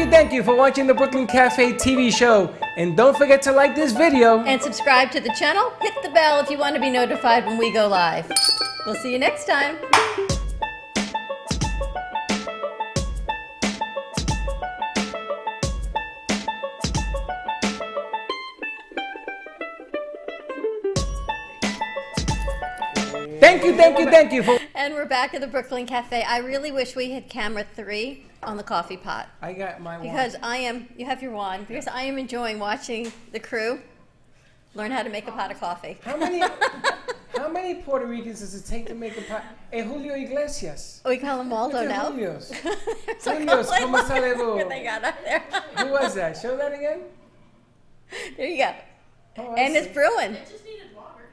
Thank you for watching the Brooklyn Cafe TV show. And don't forget to like this video. And subscribe to the channel. Hit the bell if you want to be notified when we go live. We'll see you next time. Thank you for... And we're back at the Brooklyn Cafe. I really wish we had camera 3 on the coffee pot. I got my wand. Because you have your wand, because I am enjoying watching the crew learn how to make a pot of coffee. How many Puerto Ricans does it take to make a pot? Hey, Julio Iglesias. We call him Waldo now. Julios. Julios, ¿cómo sale vos? They got up there. Who was that? Show that again. There you go. Oh, and it's brewing. It just needed water.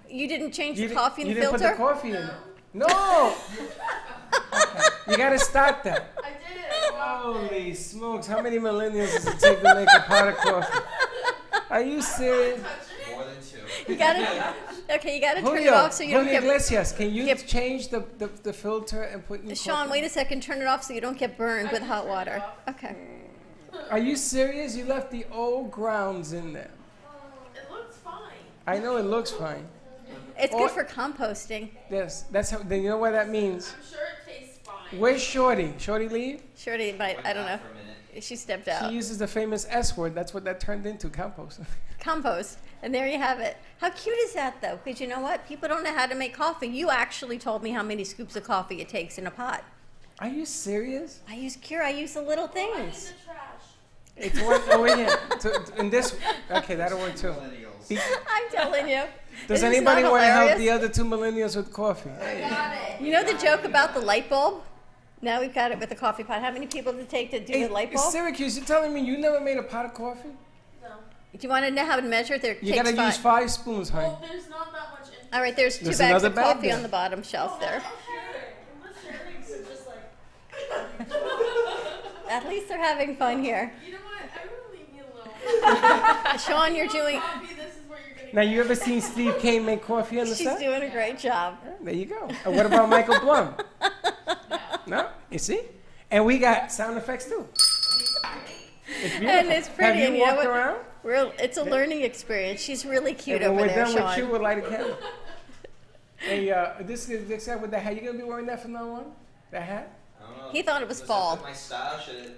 You didn't change the coffee in the filter? You didn't put the coffee in it. No! Okay. You gotta stop that. I did. Holy smokes, how many millennials does it take to make a pot of coffee? Are you serious? More than 2. You gotta turn it off so you don't get... Iglesias, can you change the filter and put new Sean, coffee? wait a second, turn it off so you don't get burned with hot water. Okay. Are you serious? You left the old grounds in there. It looks fine. I know it looks fine. It's good for composting. Yes, that's how. Then you know what that means. I'm sure it tastes fine. Where's Shorty? Shorty leave? Shorty might, I don't know. She stepped out. She uses the famous S word. That's what that turned into, compost. Compost. And there you have it. How cute is that, though? Because you know what? People don't know how to make coffee. You actually told me how many scoops of coffee it takes in a pot. Are you serious? I use Cure. I use the little things. It's one over here. In this, okay, that'll work too. I'm telling you. Does anybody want to help the other 2 millennials with coffee? Hey. You know the joke about the light bulb? Now we've got it with the coffee pot. How many people does it take to do the light bulb? Syracuse, you're telling me you never made a pot of coffee? No. Do you want to know how to measure it? You got to use 5 spoons, honey. Well, there's not that much in. All right, there's 2 bags of coffee on the bottom shelf there. At least they're having fun here. You know what? I would leave me alone. Sean, you're doing... Now, you ever seen Steve Kane make coffee on the set? She's doing a great job. There you go. And what about Michael Blum? No? You see? And we got sound effects, too. It's beautiful. And it's pretty. Have you walked around? It's a learning experience. She's really cute and over there, Sean. Sean. When we're done with you, we'll light a candle. Hey, this guy with the hat. You going to be wearing that from now on? That hat? He thought it was fall.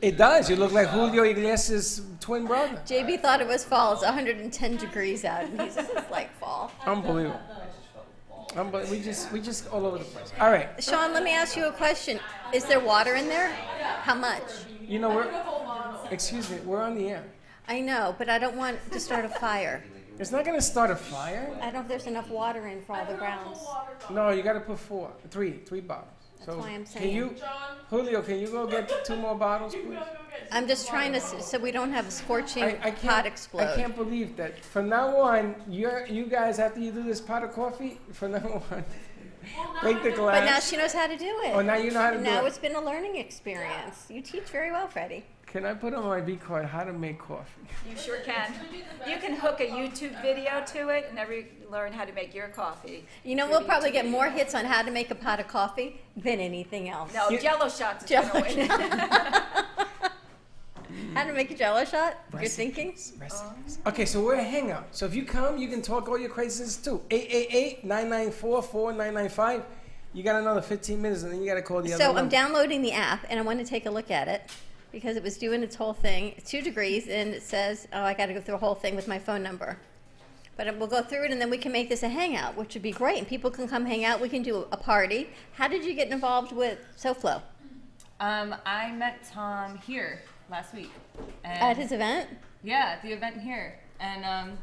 It does. You look like Julio Iglesias' twin brother. JB thought it was fall. It's 110 degrees out, and he's just like fall. Unbelievable. We just all over the place. All right. Sean, let me ask you a question. Is there water in there? How much? You know, we're on the air. I know, but I don't want to start a fire. It's not going to start a fire. I don't know if there's enough water in for all the grounds. No, you got to put 3 bottles. That's why I'm saying. Julio, can you go get 2 more bottles, please? I'm just trying to, so we don't have a scorching pot explode. I can't believe that. From now on, you guys, after you do this pot of coffee, from now on, break the glass. But now she knows how to do it. Oh, now you know how to do it. Now it's been a learning experience. You teach very well, Freddie. Can I put on my B card how to make coffee? You sure can. You can hook a YouTube video to it and learn how to make your coffee. You know, we'll probably get more hits on how to make a pot of coffee than anything else. No, Jello shots is going to win. How to make a Jello shot? You're thinking? Okay, so we're a hangout. So if you come, you can talk all your craziness too. 888-994-4995. You got another 15 minutes, and then you got to call the other number. So I'm downloading the app, and I want to take a look at it, because it was doing its whole thing. It's 2 degrees, and it says, oh, I got to go through a whole thing with my phone number. But we'll go through it, and then we can make this a hangout, which would be great. And people can come hang out. We can do a party. How did you get involved with SoFlo? I met Tom here last week. At his event? Yeah, at the event here. And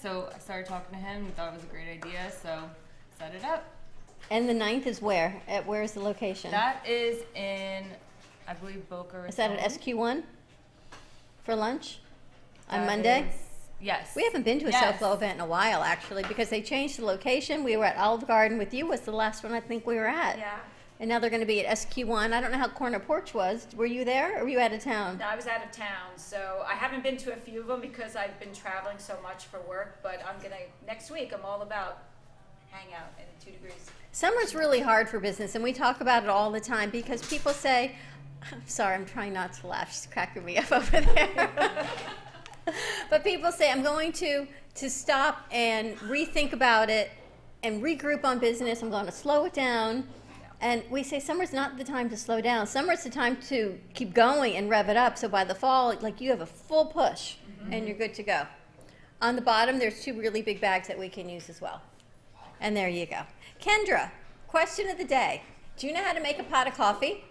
so I started talking to him. He thought it was a great idea, so set it up. And the 9th is where? Where is the location? That is in, I believe, Boca Raton. Is that at SQ1 for lunch on Monday? Yes. We haven't been to a SoFlo event in a while, actually, because they changed the location. We were at Olive Garden with you, was the last one I think we were at. Yeah. And now they're going to be at SQ1. I don't know how Corner Porch was. Were you there or were you out of town? No, I was out of town, so I haven't been to a few of them because I've been traveling so much for work, but next week I'm all about hang out in 2 degrees. Summer's really hard for business, and we talk about it all the time because people say, I'm sorry, I'm trying not to laugh. She's cracking me up over there. But people say, I'm going to stop and rethink about it and regroup on business. I'm going to slow it down. And we say summer's not the time to slow down. Summer's the time to keep going and rev it up. So by the fall, like you have a full push and you're good to go. On the bottom, there's 2 really big bags that we can use as well. And there you go. Kendra, question of the day. Do you know how to make a pot of coffee?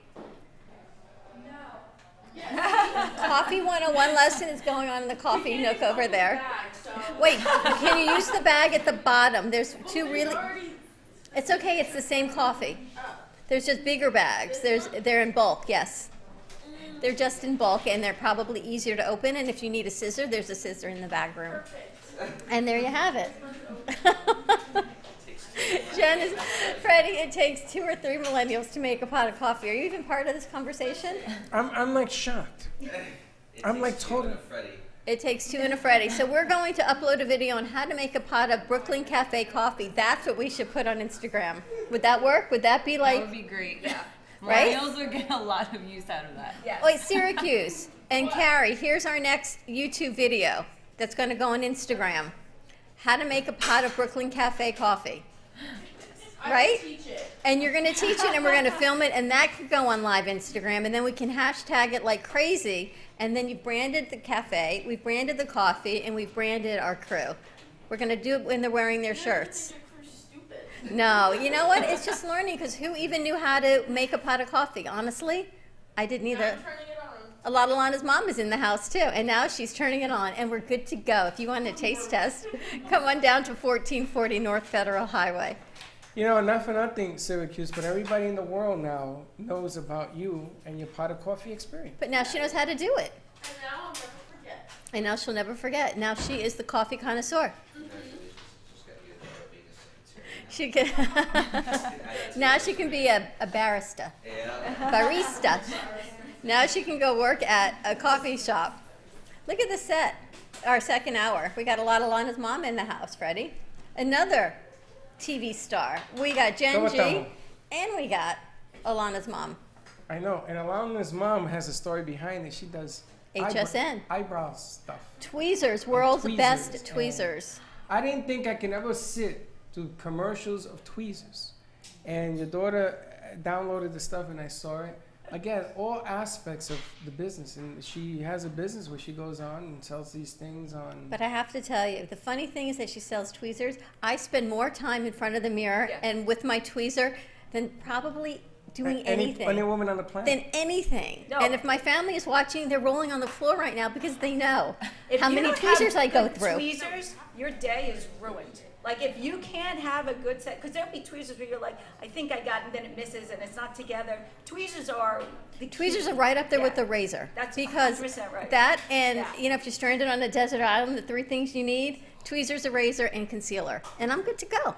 Coffee 101 lesson is going on in the coffee nook over there. Wait, can you use the bag at the bottom? There's 2 really... It's okay, it's the same coffee. There's just bigger bags. They're in bulk, yes. They're just in bulk, and they're probably easier to open, and if you need a scissor, there's a scissor in the bag room. And there you have it. Freddy, it takes 2 or 3 millennials to make a pot of coffee. Are you even part of this conversation? I'm like shocked. I'm like totally. It takes 2 and a Freddy. So we're going to upload a video on how to make a pot of Brooklyn Cafe coffee. That's what we should put on Instagram. Would that work? Would that be like... That would be great. Yeah. Right? Millennials would get a lot of use out of that. Yes. Wait, Syracuse and Carrie, here's our next YouTube video that's going to go on Instagram. How to make a pot of Brooklyn Cafe coffee. Right? Teach it. And you're going to teach it, and we're going to film it, and that could go on live Instagram, and then we can hashtag it like crazy, and then you've branded the cafe, we've branded the coffee, and we've branded our crew. We're going to do it when they're wearing their shirts. No, you know what? It's just learning, because who even knew how to make a pot of coffee? Honestly, I didn't either. A lot of Lana's mom is in the house too, and now she's turning it on, and we're good to go. If you want a taste test, come on down to 1440 North Federal Highway. You know, not for nothing, Syracuse, but everybody in the world now knows about you and your pot of coffee experience. But now she knows how to do it. And now I'll never forget. And now she'll never forget. Now she is the coffee connoisseur. She can now she can be a barista. Barista. Now she can go work at a coffee shop. Look at the set. Our second hour. We got a lot of Lana's mom in the house, Freddie. Another TV star. We got Jen G, and we got Alana's mom. I know, and Alana's mom has a story behind it. She does HSN. Eyebrow stuff. Tweezers, world's best tweezers. I didn't think I can ever sit through commercials of tweezers. And your daughter downloaded the stuff and I saw it. Again, all aspects of the business. And she has a business where she goes on and sells these things on... But I have to tell you, the funny thing is that she sells tweezers. I spend more time in front of the mirror and with my tweezer than probably doing anything. Any woman on the planet. Than anything. No. And if my family is watching, they're rolling on the floor right now because they know how many tweezers I go through. Tweezers, your day is ruined. Like if you can't have a good set, because there'll be tweezers where you're like, I think I got, and then it misses and it's not together. Tweezers are the tweezers are right up there with the razor. That's because 100% right. That and you know, if you're stranded on a desert island, the 3 things you need: tweezers, a razor, and concealer. And I'm good to go.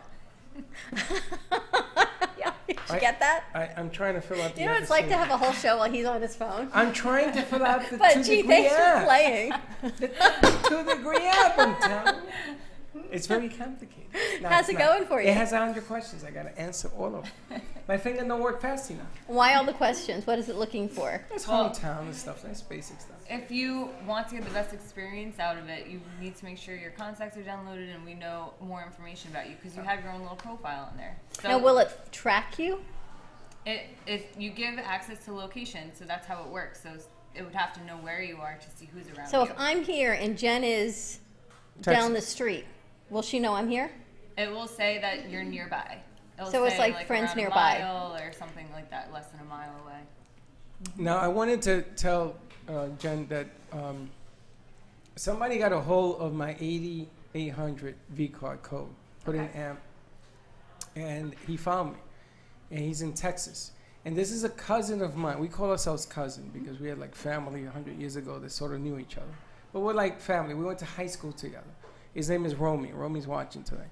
Yeah. Did you get that? I'm trying to fill out the You know what it's like to have a whole show while he's on his phone? I'm trying to fill out the but 2 gee, degree thanks app. for playing. The 2 degree app, I'm telling you. It's very complicated. No, How's it going for you? It has 100 questions. I got to answer all of them. My finger don't work fast enough. Why all the questions? What is it looking for? It's hometown and stuff. That's basic stuff. If you want to get the best experience out of it, you need to make sure your contacts are downloaded and we know more information about you because you have your own little profile in there. So now, will it track you? If you give access to location, so that's how it works. So it would have to know where you are to see who's around So you. if I'm here and Jen is down the street, will she know I'm here? It will say that you're nearby. It'll so it's say, like friends around nearby. a mile or something like that, less than a mile away. Now, I wanted to tell Jen that somebody got a hold of my 8800 V-card code, put in AMP, and he found me. And he's in Texas. And this is a cousin of mine. We call ourselves cousin because we had like family 100 years ago that sort of knew each other. but we're like family. We went to high school together. His name is Romy. Romy's watching today.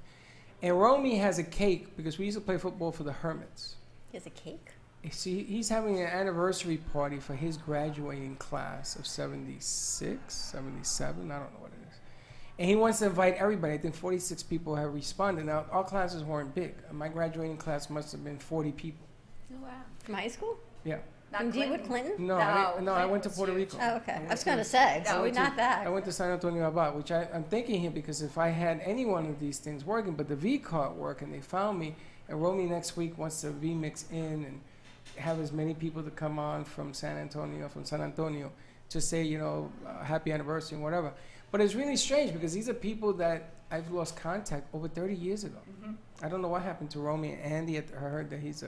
And Romy has a cake because we used to play football for the Hermits. He has a cake? See, he's having an anniversary party for his graduating class of 76, 77, I don't know what it is. And he wants to invite everybody. I think 46 people have responded. Now, our classes weren't big. My graduating class must have been 40 people. Oh, wow. From high school? Yeah. From Deanwood Clinton? No, I went to Puerto Rico. Oh, okay. I was going to say, so we're not that. I went to San Antonio Abad, which I'm thinking here because if I had any one of these things working, but the V card worked and they found me, and Romy next week wants to remix in and have as many people to come on from San Antonio to say, you know, happy anniversary and whatever. But it's really strange because these are people that I've lost contact over 30 years ago. Mm-hmm. I don't know what happened to Romy and Andy. I heard that he's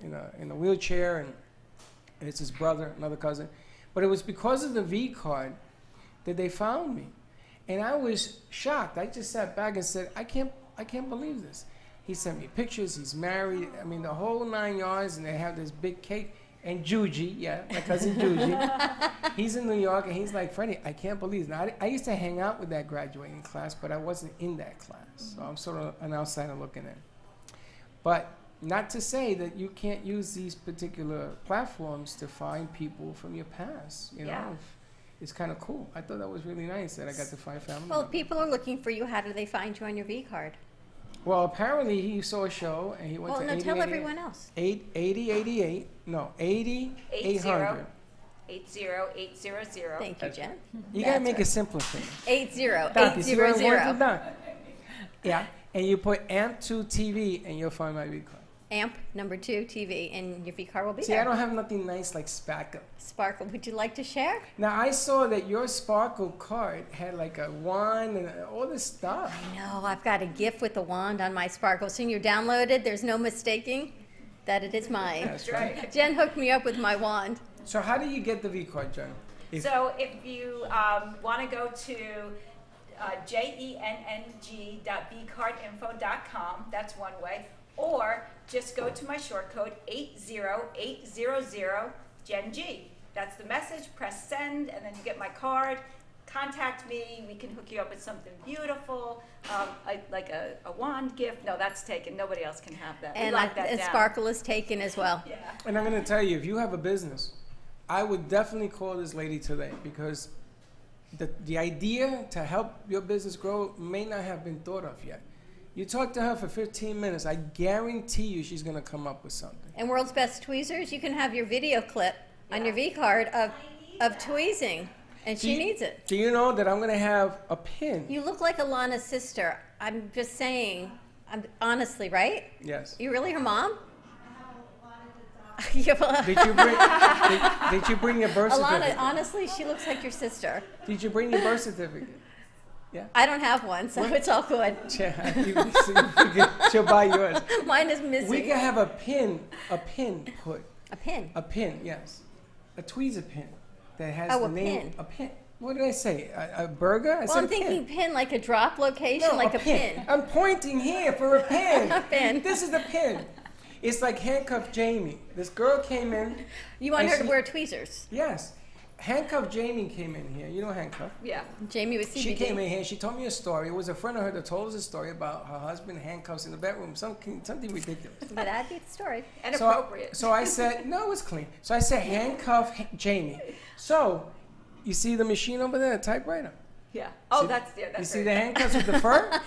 in a wheelchair, and it's his brother, another cousin. But it was because of the V card that they found me. And I was shocked. I just sat back and said, I can't believe this. He sent me pictures. He's married. I mean, the whole 9 yards, and they have this big cake. And Juji, yeah, my cousin Juji, he's in New York, and he's like, Freddy, I can't believe this. Now, I used to hang out with that graduating class, but I wasn't in that class. So I'm sort of an outsider looking in. But not to say that you can't use these particular platforms to find people from your past. You know, it's kind of cool. I thought that was really nice that I got to find family. Well, if people are looking for you, how do they find you on your V card? Well, apparently he saw a show and he went to 80. Well, no, tell everyone else. 80, 800. 80800. Thank you, Jen. You got to make it simpler for me. 80800. Yeah, and you put AMP2 TV and you'll find my V card. AMP number 2 TV, and your V card will be there. See, I don't have nothing nice like Sparkle. Sparkle, would you like to share? Now, I saw that your Sparkle card had like a wand and all this stuff. I know, I've got a gift with a wand on my Sparkle. So when you're downloaded, there's no mistaking that it is mine. That's right. Jen hooked me up with my wand. So how do you get the V card, Jen? So if you want to go to jenng.vcardinfo.com, that's one way. Or just go to my short code 80800 Gen G. That's the message. Press send, and then you get my card. Contact me. We can hook you up with something beautiful, like a wand gift. No, that's taken. Nobody else can have that. And Sparkle is taken as well. Yeah. And I'm going to tell you, if you have a business, I would definitely call this lady today because the idea to help your business grow may not have been thought of yet. You talk to her for 15 minutes, I guarantee you she's going to come up with something. And World's Best Tweezers, you can have your video clip on your V card of tweezing, and she needs it. Do you know that I'm going to have a pin? You look like Alana's sister. I'm just saying, honestly, right? Yes. You really her mom? Did you bring your birth certificate? Alana, honestly, she looks like your sister. Did you bring your birth certificate? Yeah. I don't have one, so it's all good. She'll buy yours. Mine is missing. We can have a pin put. A pin? A pin, yes. A tweezer pin that has the name. Pin. A pin. What did I say? A burger? I'm thinking pin, like a drop location, like a pin. I'm pointing here for a pin. A pin. This is a pin. It's like Handcuff Jamie. This girl came in. You want her to wear tweezers? Yes. Handcuff Jamie came in here. You know Handcuff? Yeah. Jamie was CBD. She came in here. She told me a story. It was a friend of hers that told us a story about her husband handcuffs in the bedroom. Something ridiculous. But that'd be the story. And appropriate. So I said, no, it was clean. So I said, Handcuff Jamie. So you see the machine over there, the typewriter? Yeah. Oh, that's You see the handcuffs with the fur?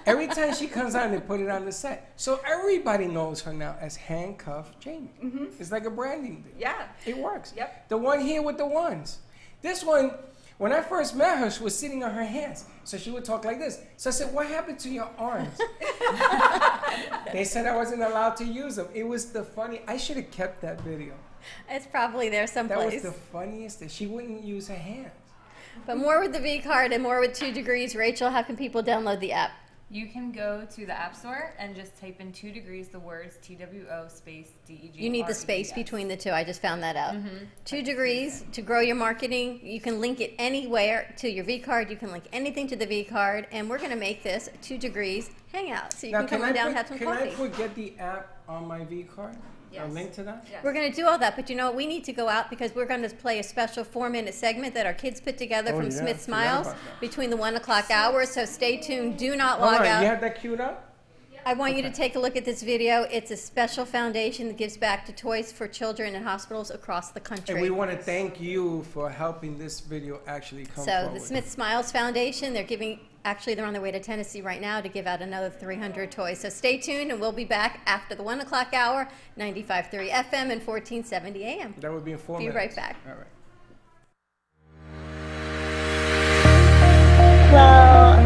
Every time she comes on, they put it on the set. So everybody knows her now as Handcuff Jamie. Mm-hmm. It's like a branding thing. Yeah. It works. Yep. The one here with the ones. This one, when I first met her, she was sitting on her hands. So she would talk like this. So I said, what happened to your arms? They said I wasn't allowed to use them. It was the funny. I should have kept that video. It's probably there someplace. That was the funniest thing. She wouldn't use her hands. But more with the V card and more with 2 Degrees. Rachel, how can people download the app? You can go to the App Store and just type in 2 Degrees, the words TWO space DEG. You need the space between the two. I just found that out. Mm-hmm. 2 Degrees to grow your marketing. You can link it anywhere to your V card. You can link anything to the V card. And we're going to make this 2 Degrees hangout. So you can come on down and have some coffee. Can I get the app on my V card? a link to that? Yes. We're going to do all that, but you know what? We need to go out because we're going to play a special 4-minute segment that our kids put together from Smith Smiles between the 1 o'clock hour. So stay tuned. Do not log out. You have that queued up? I want you to take a look at this video. It's a special foundation that gives back to toys for children in hospitals across the country. And we want to thank you for helping this video actually come So forward. the Smith Smiles Foundation, they're they're on their way to Tennessee right now to give out another 300 toys. So stay tuned, and we'll be back after the 1 o'clock hour, 95.3 FM and 1470 AM. That would be in 4 Be minutes. right back. All right. Well,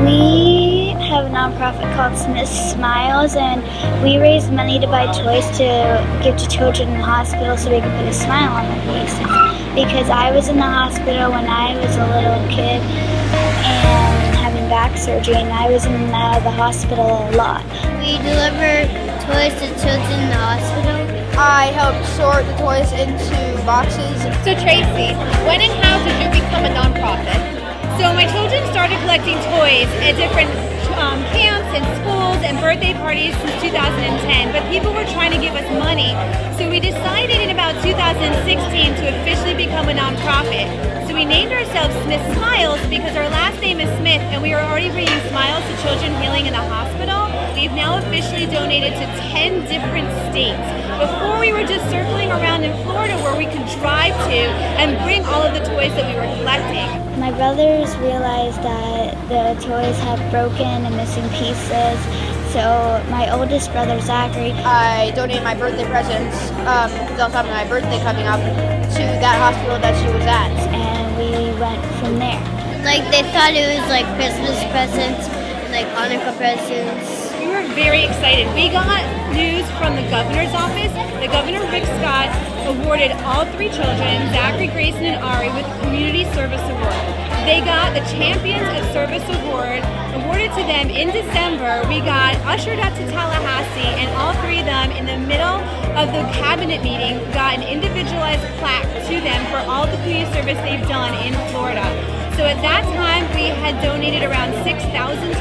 we have a nonprofit called Smith Smiles, and we raise money to buy toys to give to children in the hospital so we can put a smile on their faces. Because I was in the hospital when I was a little kid and having back surgery, and I was in the hospital a lot. We deliver toys to children in the hospital. I helped sort the toys into boxes. So Tracy, when and how did you become a nonprofit? So my children started collecting toys at different camps and schools and birthday parties since 2010, but people were trying to give us money. So we decided in about 2016 to officially become a nonprofit. So we named ourselves Smith Smiles because our last name is Smith, and we are already bringing smiles to children healing in the hospital. We've now officially donated to 10 different states. Before we were just circling around in Florida where we could drive to and bring all of the toys that we were collecting. My brothers realized that the toys had broken and missing pieces, so my oldest brother, Zachary, I donated my birthday presents, because I was having my birthday coming up, to that hospital that she was at. And we went from there. Like, they thought it was like Christmas presents, like Hanukkah presents. We were very excited. We got news from the governor's office. The governor, Rick Scott, awarded all 3 children, Zachary, Grayson, and Ari, with the Community Service Award. They got the Champions of Service Award awarded to them in December. We got ushered up to Tallahassee, and all 3 of them, in the middle of the cabinet meeting, got an individualized plaque to them for all the community service they've done in Florida. So at that time, we had donated around 6,000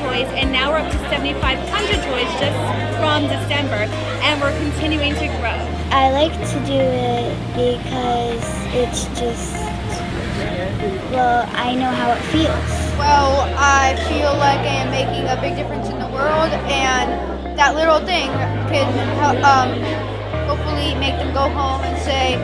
toys, and now we're up to 7,500 toys just from December, and we're continuing to grow. I like to do it because it's just, well, I know how it feels. Well, I feel like I am making a big difference in the world, and that little thing can hopefully make them go home and say,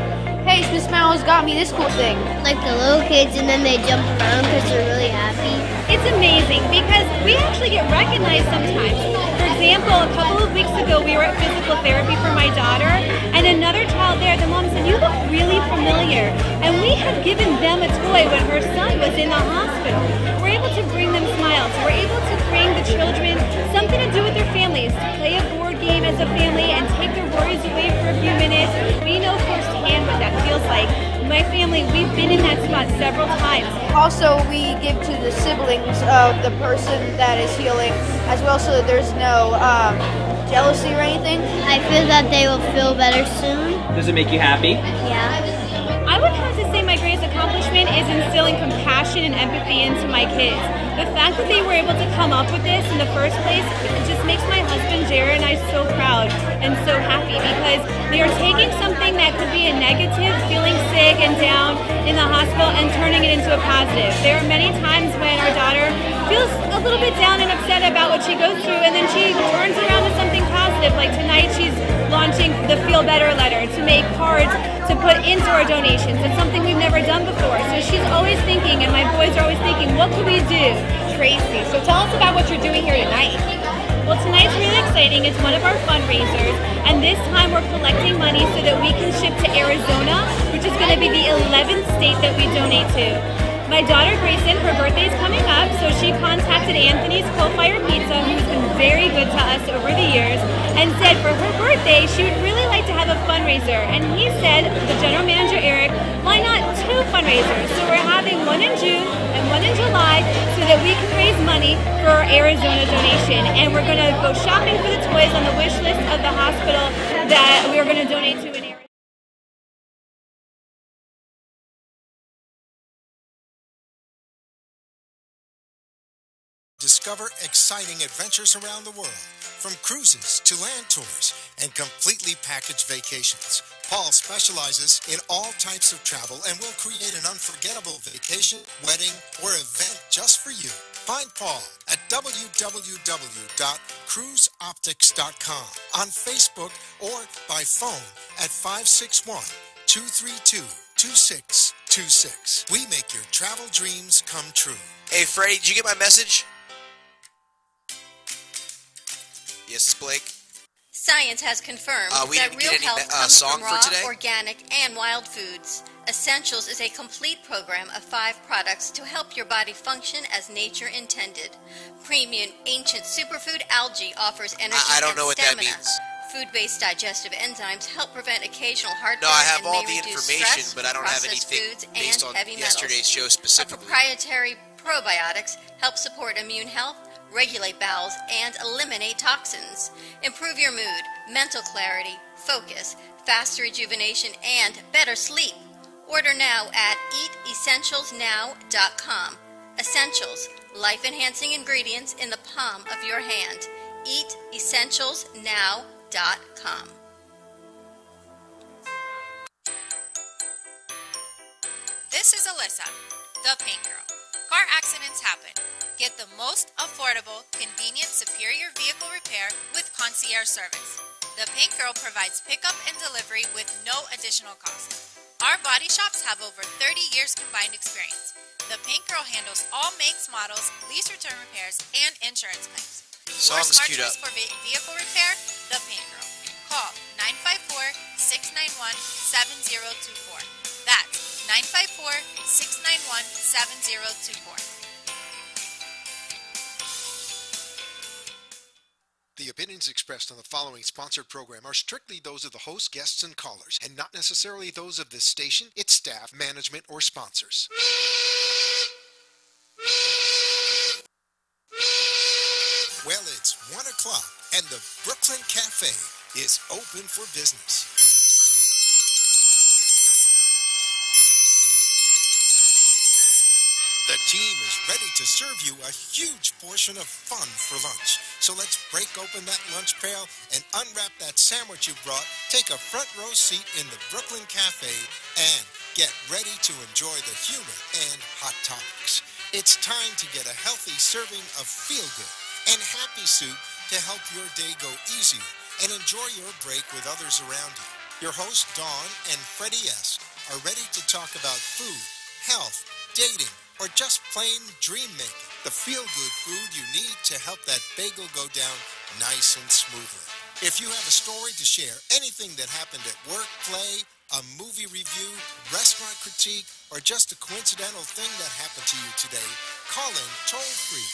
hey, Smith Smiles got me this cool thing. Like the little kids, and then they jump around because they're really happy. It's amazing because we actually get recognized sometimes. For example, a couple of weeks ago, we were at physical therapy for my daughter, and another child there, the mom said, you look really familiar. And we had given them a toy when her son was in the hospital. We're able to bring them smiles. We're able to bring the children something to do with their families, to play a board game as a family and take their worries away for a few minutes. We know firsthand what that feels like. My family, we've been in that spot several times. Also, we give to the siblings of the person that is healing as well, so that there's no jealousy or anything. I feel that they will feel better soon. Does it make you happy? Yeah. I would have to say my greatest accomplishment is instilling compassion and empathy into my kids. The fact that they were able to come up with this in the first place, it just makes my husband Jared and I so proud and so happy because they are taking something that could be a negative, feeling sick and down in the hospital, and turning it into a positive. There are many times when our daughter feels a little bit down and upset about what she goes through, and then she turns around to something positive. Like tonight she's launching the Feel Better letter to make cards to put into our donations. It's something we've never done before. So she's always thinking, and my boys are always thinking, what could we do? Tracy, so tell us about what you're doing here tonight. Well, tonight's really exciting. It's one of our fundraisers, and this time we're collecting money so that we can ship to Arizona, which is going to be the 11th state that we donate to. My daughter Grayson, her birthday is coming up, so she contacted Anthony's Coal Fire Pizza, who's been very good to us over the years, and said for her birthday she would really like to have a fundraiser. And he said, the general manager Eric, why not 2 fundraisers? So we're having one in June and one in July so that we can raise money for our Arizona donation. And we're going to go shopping for the toys on the wish list of the hospital that we are going to donate to in Arizona. Discover exciting adventures around the world, from cruises to land tours and completely packaged vacations. Paul specializes in all types of travel and will create an unforgettable vacation, wedding, or event just for you. Find Paul at www.cruiseoptics.com, on Facebook, or by phone at 561-232-2626. We make your travel dreams come true. Hey, Freddy, did you get my message? Yes, it's Blake. Science has confirmed We that didn't get real any health comes song from for raw, today? organic, and wild foods. Essentials is a complete program of 5 products to help your body function as nature intended. Premium ancient superfood algae offers energy I don't know and what that stamina. means. Food-based digestive enzymes help prevent occasional heartburn No, I have and all may the reduce information, stress, but I don't have processed anything foods, based and on heavy metals. yesterday's show specifically. Proprietary probiotics help support immune health, regulate bowels, and eliminate toxins. Improve your mood, mental clarity, focus, faster rejuvenation, and better sleep. Order now at eatessentialsnow.com. Essentials, life-enhancing ingredients in the palm of your hand. Eatessentialsnow.com. This is Alyssa, the Paint Girl. Car accidents happen. Get the most affordable, convenient, superior vehicle repair with concierge service. The Paint Girl provides pickup and delivery with no additional cost. Our body shops have over 30 years combined experience. The Paint Girl handles all makes, models, lease return repairs, and insurance claims. Song's For smart queued up. choice for vehicle repair, The Paint Girl. Call 954-691-7024. That's 954-691-7024. The opinions expressed on the following sponsored program are strictly those of the host, guests, and callers, and not necessarily those of this station, its staff, management, or sponsors. Well, it's 1 o'clock, and the Brooklyn Cafe is open for business. The team is ready to serve you a huge portion of fun for lunch. So let's break open that lunch pail and unwrap that sandwich you brought, take a front row seat in the Brooklyn Cafe, and get ready to enjoy the humor and hot topics. It's time to get a healthy serving of feel-good and happy soup to help your day go easier and enjoy your break with others around you. Your hosts, Dawn and Freddy S., are ready to talk about food, health, dating, or just plain dream making. The feel-good food you need to help that bagel go down nice and smoothly. If you have a story to share, anything that happened at work, play, a movie review, restaurant critique, or just a coincidental thing that happened to you today, call in toll-free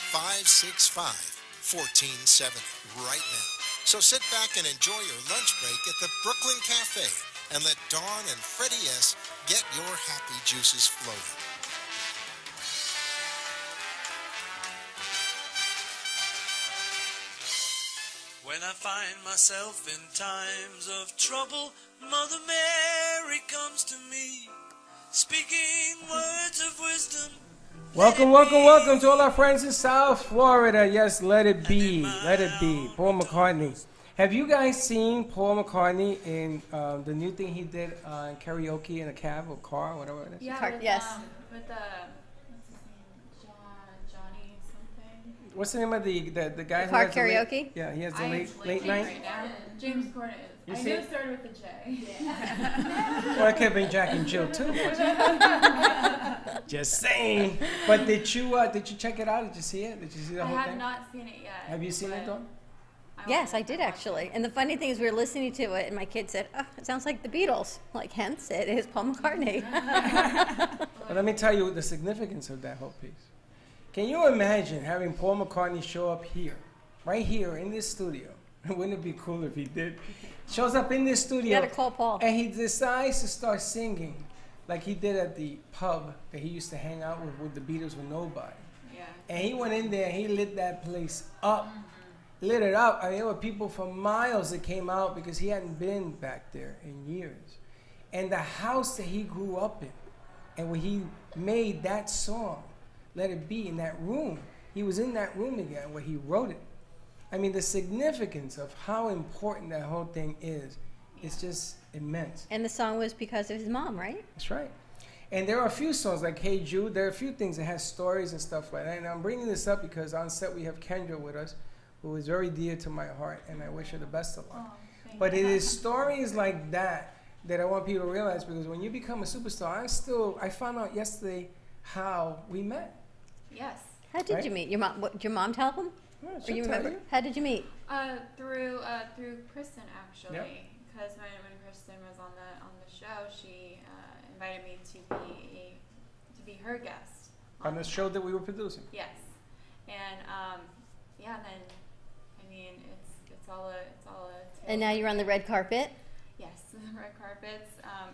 888-565-1470 right now. So sit back and enjoy your lunch break at the Brooklyn Cafe and let Dawn and Freddy S. get your happy juices flowing. When I find myself in times of trouble, Mother Mary comes to me, speaking words of wisdom. Welcome, welcome, welcome to all our friends in South Florida. Yes, let it be, let it be. Paul McCartney. Have you guys seen Paul McCartney in the new thing he did in karaoke in a cab or car, whatever it is? Yeah, with, Yes. With what's his name? Johnny something. What's the name of the guy who Car has the late- karaoke? Yeah, he has the I late night. right now. James Corden. You I see knew it? it started with a J. Well, it could have been Jack and Jill too. Just saying. But did you check it out? Did you see it? Did you see the I whole have thing? not seen it yet. Have you seen it, Dawn? Yes, I did actually. And the funny thing is, we were listening to it, and my kid said, "Oh, it sounds like the Beatles." Like, hence, it is Paul McCartney. But let me tell you the significance of that whole piece. Can you imagine having Paul McCartney show up here, right here in this studio? Wouldn't it be cool if he did? Shows up in this studio. You gotta call Paul. And he decides to start singing like he did at the pub that he used to hang out with the Beatles with Nobody. Yeah. And he went in there and he lit that place up. Lit it up. I mean, there were people for miles that came out because he hadn't been back there in years. And the house that he grew up in, and when he made that song, Let It Be in that room. He was in that room again where he wrote it. I mean, the significance of how important that whole thing is just immense. And the song was because of his mom, right? That's right. And there are a few songs like Hey Jude. There are a few things that have stories and stuff like that. And I'm bringing this up because on set we have Kendra with us, who is very dear to my heart, and I wish her the best of luck. But it is stories like that I want people to realize, because when you become a superstar, I found out yesterday how we met. Yes. How did you meet? Did your mom tell them? Yeah, or you remember? How did you meet? Through Kristen, actually. Yep. Because when Kristen was on the show, she invited me to be her guest on the show that we were producing. Yes, and then I mean it's all a. And now you're on the red carpet. Yes, the red carpets.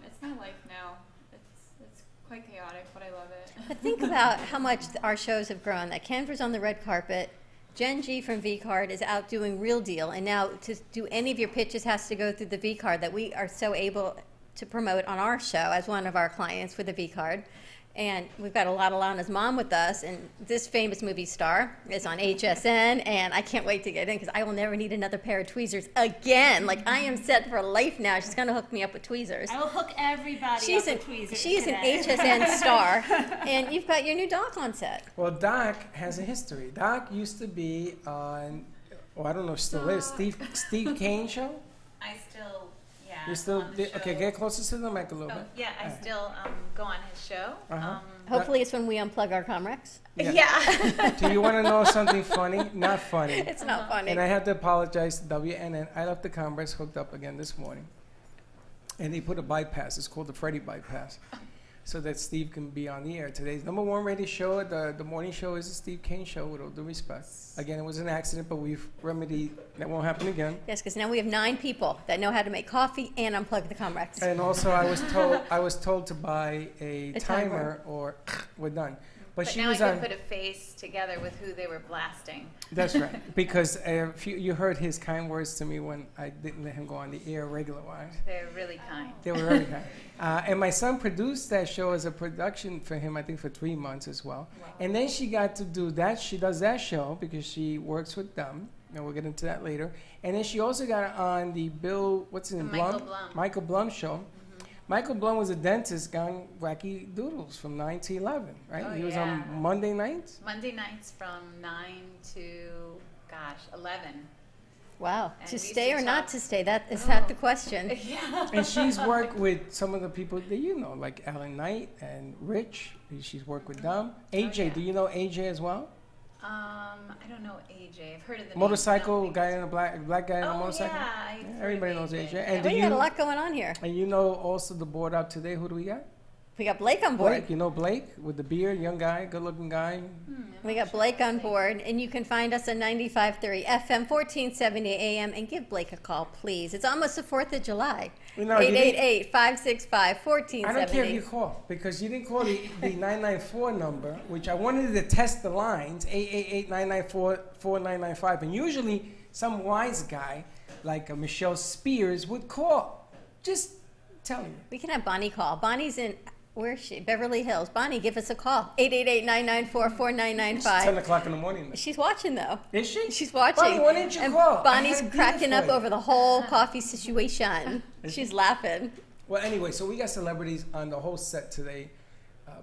It's my life now. It's quite chaotic, but I love it. But think about how much our shows have grown. That Canver's on the red carpet. Jen G from V-Card is out doing Real Deal, and now to do any of your pitches has to go through the V-Card that we are so able to promote on our show as one of our clients with the V-Card. And we've got Alana's mom with us, and this famous movie star is on HSN, and I can't wait to get in because I will never need another pair of tweezers again. Like, I am set for life now. She's going to hook me up with tweezers. I will hook everybody up with tweezers. She's today. an HSN star, and you've got your new Doc on set. Well, Doc has a history. Doc used to be on, I don't know if still is, Steve Kane show? I still, yeah. You still, okay, get closer to the mic a little bit. Yeah, I still go on his show. Hopefully it's when we unplug our Comrex. Yeah. Do you want to know something funny? Not funny. It's not funny. And I have to apologize to WNN. I left the Comrex hooked up again this morning. And they put a bypass. It's called the Freddy bypass. So that Steve can be on the air. Today's #1 radio show, the morning show, is the Steve Kane show, with all due respect. Again, it was an accident, but we've remedied that won't happen again. Yes, because now we have 9 people that know how to make coffee and unplug the Comrex. And also, I was told to buy a timer or we're done. But she now was I on. can put a face together with who they were blasting. That's right, because you heard his kind words to me when I didn't let him go on the air regular-wise. They're really kind. They were really kind. And my son produced that show as a production for him, I think, for 3 months as well. Wow. And then she got to do that. She does that show because she works with them. And we'll get into that later. And then she also got on the what's his name? Michael Blum show. Michael Blum was a dentist going wacky doodles from 9 to 11, right? Oh, he was on Monday nights? Monday nights from 9 to, 11. Wow. And to stay or not to stay? That is the question. Yeah. And she's worked with some of the people that you know, like Alan Knight and Rich. She's worked with them. AJ, do you know AJ as well? I don't know AJ. I've heard of the motorcycle guy in a black guy in a motorcycle. Yeah, everybody knows AJ. And we got a lot going on here. And you know also the board up today. Who do we got? We got Blake on board. Blake, you know Blake with the beard, young guy, good-looking guy. We got Blake on board, and you can find us on 95.3 FM, 1470 AM, and give Blake a call, please. It's almost the 4th of July. 888-565-1470. I don't care if you call, because you didn't call the 994 number, which I wanted to test the lines, 888-994-4995. And usually some wise guy like Michelle Spears would call. Just tell me. We can have Bonnie call. Bonnie's in... Where is she? Beverly Hills. Bonnie, give us a call. 888-994-4995. It's 10 o'clock in the morning. She's watching, though. Is she? She's watching. Bonnie, why didn't you call? Bonnie's cracking up over the whole coffee situation. She's laughing. Well, anyway, so we got celebrities on the whole set today.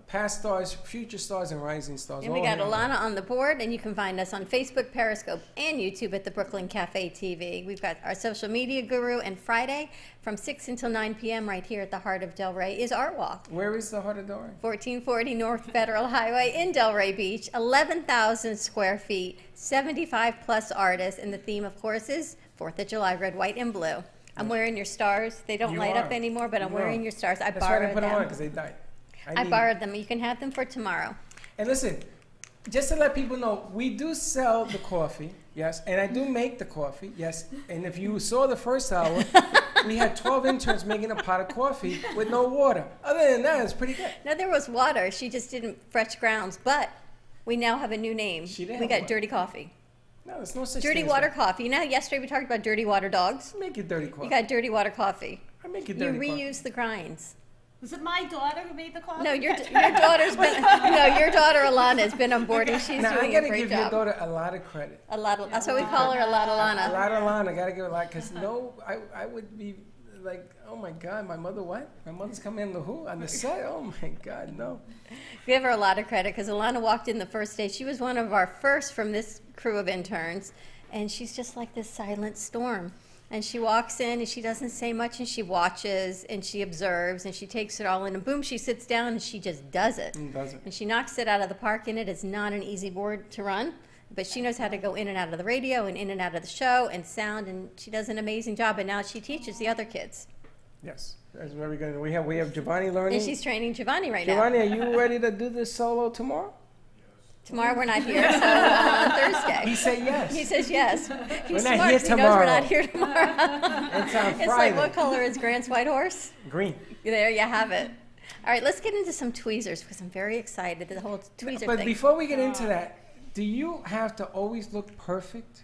Past stars, future stars, and rising stars. And we got Alana on the board, and you can find us on Facebook, Periscope, and YouTube at the Brooklyn Cafe TV. We've got our social media guru, and Friday from 6 until 9 p.m. right here at the heart of Delray is Art Walk. Where is the heart of Delray? 1440 North Federal Highway in Delray Beach, 11,000 square feet, 75-plus artists, and the theme, of course, is 4th of July, red, white, and blue. I'm wearing your stars. They don't light up anymore, but I'm wearing your stars. I borrowed them. That's why I put them on, because they died. I borrowed them. You can have them for tomorrow. And listen, just to let people know, we do sell the coffee, yes, and I do make the coffee, yes. And if you saw the first hour, we had 12 interns making a pot of coffee with no water. Other than that, it's pretty good. No, there was water. She just didn't fresh grounds. But we now have a new name. We got Dirty Coffee. No, there's no such Dirty thing Water Coffee. You know how yesterday we talked about dirty water dogs? Make it dirty coffee. You got Dirty Water Coffee. I make it dirty coffee. You reuse the grinds. Was it my daughter who made the call? No, your daughter's been. No, your daughter Alana has been on board, and she's now, doing I gotta a great give job. your daughter a lot of credit. That's what we call her, a lot Alana. A lot Alana. Gotta give her a lot, because I would be like, oh my God, my mother what? My mother's coming in the who? On the set? Oh my God, no. Give her a lot of credit, because Alana walked in the first day. She was one of our first from this crew of interns, and she's just like this silent storm. And she walks in and she doesn't say much, and she watches and she observes and she takes it all in, and boom, she sits down and she just does it. And she knocks it out of the park, and it is not an easy board to run, but she knows how to go in and out of the radio and in and out of the show and sound, and she does an amazing job, and now she teaches the other kids. Yes, that's very good. We have Giovanni learning. And she's training Giovanni right now. Giovanni, are you ready to do this solo tomorrow? Tomorrow we're not here, so on Thursday. He said yes. He says yes. He's We're not smart. here He tomorrow. knows we're not here tomorrow. It's on Friday. It's like, what color is Grant's white horse? Green. There you have it. All right, let's get into some tweezers, because I'm very excited. The whole tweezer thing. But before we get into that, do you have to always look perfect?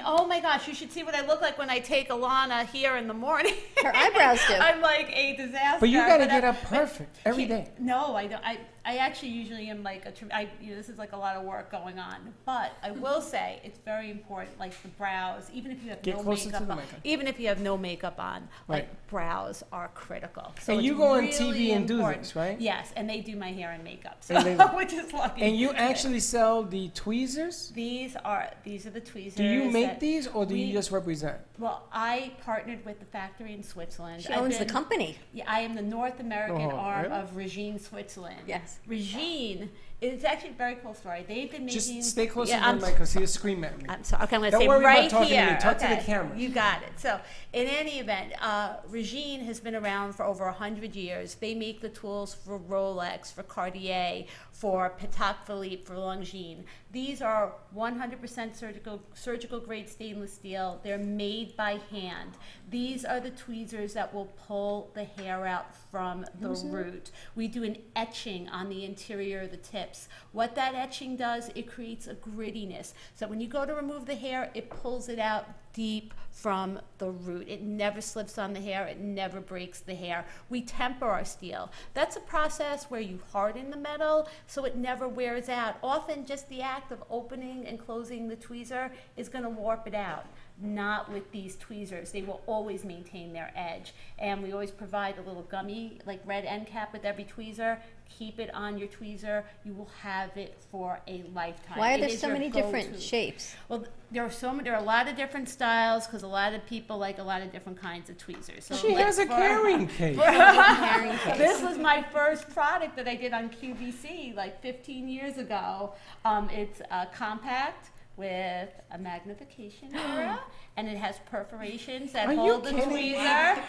Oh my gosh, you should see what I look like when I take Alana here in the morning. Her eyebrows do. I'm like a disaster. But you got to get up perfect every day. No, I don't. I actually usually am like this is like a lot of work going on. But I will say it's very important, like the brows, even if you have no makeup on. Even if you have no makeup on, like brows are critical. So and you go on TV and do this, right? Yes, and they do my hair and makeup, so, which is lucky. And you actually sell the tweezers? These are the tweezers. Do you make these, or do you just represent? Well, I partnered with the factory in Switzerland. She owns the company. Yeah, I am the North American arm of Regine Switzerland. Yes. Regine is actually a very cool story. They've been making. Just stay close to the mic, because he'll scream at me. I'm sorry. Okay, I'm going to Don't say worry right about talking here. To me. Talk okay. to the camera. You got it. So, in any event, Regine has been around for over 100 years. They make the tools for Rolex, for Cartier, for Patek Philippe, for Longines. These are 100% surgical grade stainless steel. They're made by hand. These are the tweezers that will pull the hair out from the root. We do an etching on the interior of the tips. What that etching does, it creates a grittiness. So when you go to remove the hair, it pulls it out deep from the root. It never slips on the hair. It never breaks the hair. We temper our steel. That's a process where you harden the metal so it never wears out. Often just the act of opening and closing the tweezer is going to warp it out. Not with these tweezers. They will always maintain their edge. And we always provide a little gummy, like red end cap with every tweezer. Keep it on your tweezer. You will have it for a lifetime. Why are there so many different shapes? Well, there are a lot of different styles, because a lot of people like a lot of different kinds of tweezers. So she has a carrying case. This was my first product that I did on QVC like 15 years ago. It's compact with a magnification mirror, and it has perforations that hold the tweezer.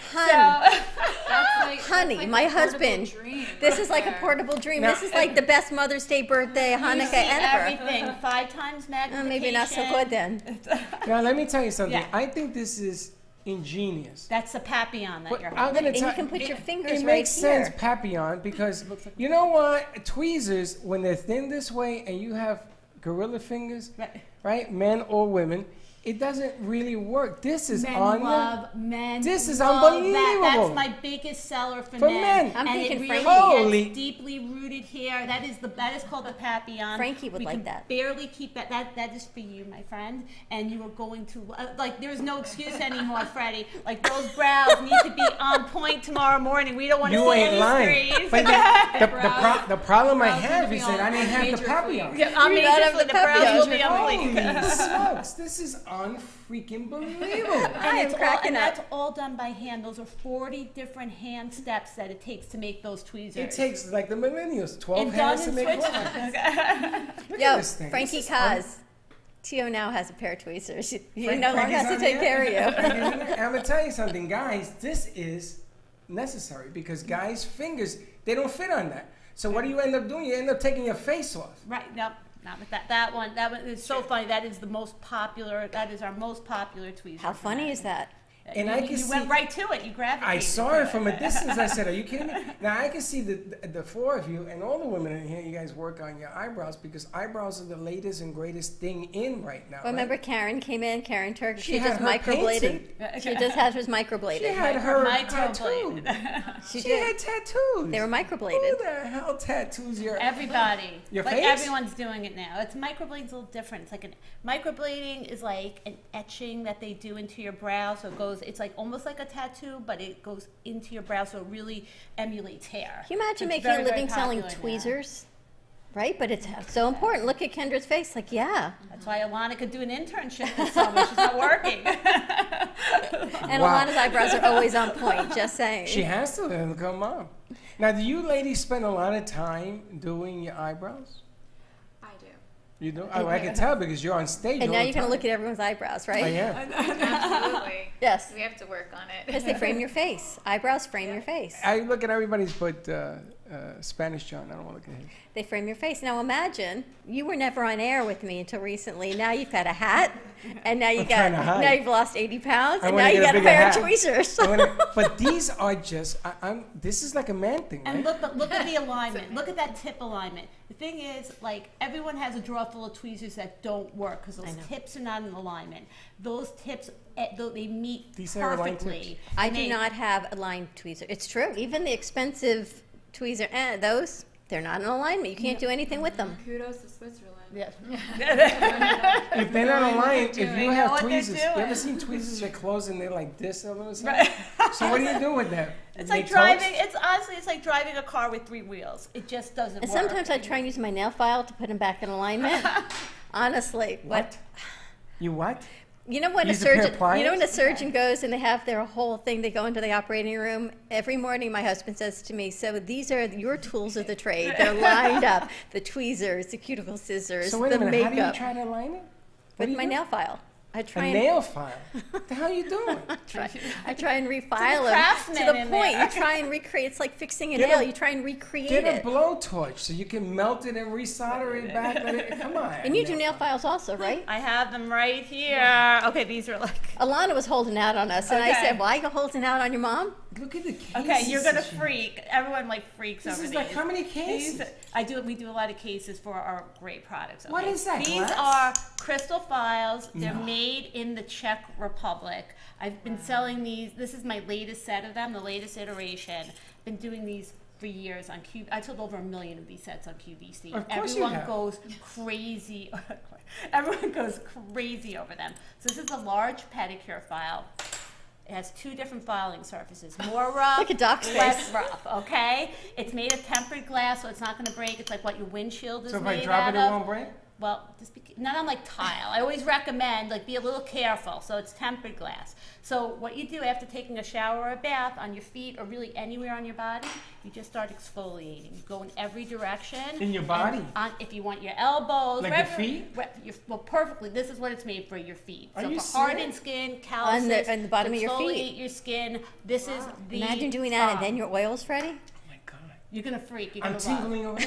Honey, my husband. This is like a portable dream. This is like the best Mother's Day, birthday, Hanukkah ever. Everything 5 times magnification. Maybe not so good then. Now let me tell you something. Yeah. I think this is ingenious. That's a papillon that you're holding. And you can put your fingers right here. It makes sense, papillon, because you know what? Tweezers, when they're thin this way and you have gorilla fingers, right? Men or women, it doesn't really work. This is This is unbelievable. That's my biggest seller for men. I'm thinking it really Frankie. has deeply rooted hair. That is called the papillon. Frankie would like that. Barely keep that. That is for you, my friend. And you are going to like. There's no excuse anymore, Freddie. Like those brows need to be on point tomorrow morning. We don't want to see any lying. But the problem I have is that I didn't have the papillon. The brows will be on point. Holy smokes! This is unfreaking believable. And that's all done by hand. Those are 40 different hand steps that it takes to make those tweezers. It takes like the millennials, 12 hands to make one. Look at this thing. Frankie Kaz. Tio now has a pair of tweezers. You no longer have to take care of you. I'm going to tell you something, guys. This is necessary because guys' fingers, they don't fit on that. So what do you end up doing? You end up taking your face off. Right. No. Not with that. That one is so funny. That is the most popular. That is our most popular tweezer. How funny is that? And you went right to it. You gravitated. I saw it from a distance. I said, "Are you kidding me?" Now I can see the four of you and all the women in here. You guys work on your eyebrows because eyebrows are the latest and greatest thing in right now. Well, remember Karen came in, Karen Turk. She had just her microbladed. She just had hers microbladed. She had her tattooed. She had tattoos. They were microbladed. Who the hell tattoos your everybody? Your like face? Everyone's doing it now. It's microblading's a little different. It's like microblading is like an etching that they do into your brow, so it goes. It's like almost like a tattoo, but it goes into your brow, so it really emulates hair. Can you imagine making a living selling tweezers? Right, but it's so important. Look at Kendra's face, like, yeah. That's why Alana could do an internship this summer. She's not working. And Alana's eyebrows are always on point, just saying. She has to become mom. Now, do you ladies spend a lot of time doing your eyebrows? I do. You do? Oh, I can tell because you're on stage. And now you're going to look at everyone's eyebrows, right? I am. Absolutely. Yes. We have to work on it. Because they frame your face. Eyebrows frame your face. I look at everybody's but Spanish John. I don't want to look at his. They frame your face. Now imagine you were never on air with me until recently. Now you've got a hat, and now now you've lost 80 pounds, and now you got a pair of tweezers. But these are just. This is like a man thing, right? And look at the alignment. Look at that tip alignment. The thing is, like everyone has a drawer full of tweezers that don't work because those tips are not in alignment. Those tips, they meet perfectly. I do not have a line tweezer. It's true. Even the expensive tweezer, those. They're not in alignment. You can't do anything with them. Kudos to Switzerland. Yes. If they're not aligned, if you have tweezers, you ever seen tweezers that close and they're like this all of a sudden? So what do you do with them? It's like driving. It's honestly, it's like driving a car with 3 wheels. It just doesn't work. And sometimes I try and use my nail file to put them back in alignment. Honestly, what? You what? You know when a surgeon goes and they have their whole thing, they go into the operating room. Every morning my husband says to me, so these are your tools of the trade. They're lined up. The tweezers, the cuticle scissors, so wait the a minute, makeup. How do you try to align it? With my nail file. I try nail file? What the hell are you doing? I try and refile them to the point. You try and recreate. It's like fixing a nail. You try and recreate it. Get a blowtorch so you can melt it and resolder it back. Come on. And you do nail files also, right? I have them right here. Okay, these are like... Alana was holding out on us, and I said, why are you holding out on your mom? Look at the cases. Okay, you're gonna freak. Everyone freaks over these. This is like how many cases? We do a lot of cases for our great products. Okay? What is that? These are crystal files. They're made in the Czech Republic. I've been selling these. This is my latest set of them, the latest iteration. Been doing these for years on Q. I sold over 1 million of these sets on QVC. Of course Everyone goes crazy. Everyone goes crazy over them. So this is a large pedicure file. It has 2 different filing surfaces, more rough, like a Doc's less rough, okay? It's made of tempered glass, so it's not going to break. It's like what your windshield is made out of. So if I drop it, it won't break? Well, not on tile. I always recommend, be a little careful. So it's tempered glass. So what you do after taking a shower or a bath on your feet or really anywhere on your body, you just start exfoliating. You go in every direction. In your body? If you want your elbows. Like your feet? Well, perfectly. This is what it's made for, your feet. Are so you for hardened skin, calluses, on the bottom of your feet. Exfoliate your skin. This is the... Imagine doing that and then your oils, Freddy. Oh my God. You're going to freak. I'm tingling over.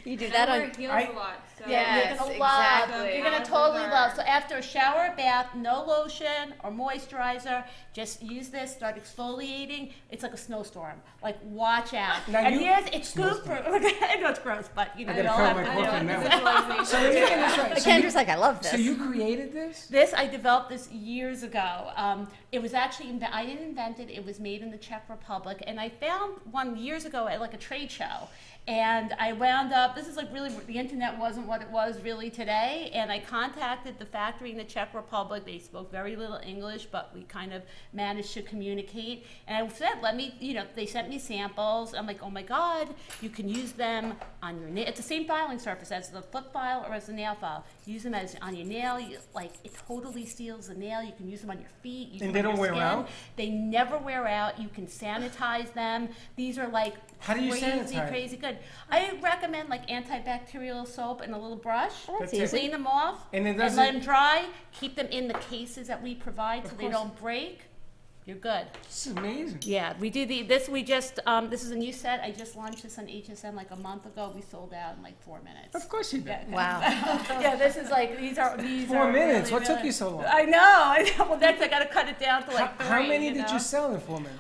You do that on heels a lot. So. Yes, you're gonna love. You're gonna totally love. So after a shower or bath, no lotion or moisturizer, just use this. Start exfoliating. It's like a snowstorm. Watch out. Now it's scoop proof. I know it's gross, but you don't have to. So let me get this right. Kendra's like, I love this. So you created this? I developed this years ago. It was actually I didn't invent it. It was made in the Czech Republic, and I found one years ago at a trade show. And I wound up, this is really, the internet wasn't what it was really today, and I contacted the factory in the Czech Republic. They spoke very little English, but we kind of managed to communicate. And I said, they sent me samples. I'm like, oh my God, you can use them on your nail. It's the same filing surface as the flip file or as the nail file. Use them on your nail. It totally seals the nail. You can use them on your feet. And they don't wear out? They never wear out. You can sanitize them. These are how do you sanitize? Crazy good. I recommend antibacterial soap and a little brush. That's easy. Clean them off and let them dry. Keep them in the cases that we provide so they don't break. You're good. This is amazing. Yeah, we do this is a new set. I just launched this on HSN like a month ago. We sold out in like 4 minutes. Of course you did. Yeah. Wow. Yeah, this is like, these are 4 minutes? really, What took you so long? I know. Well, next I got to cut it down to like 3. How many did you sell in 4 minutes?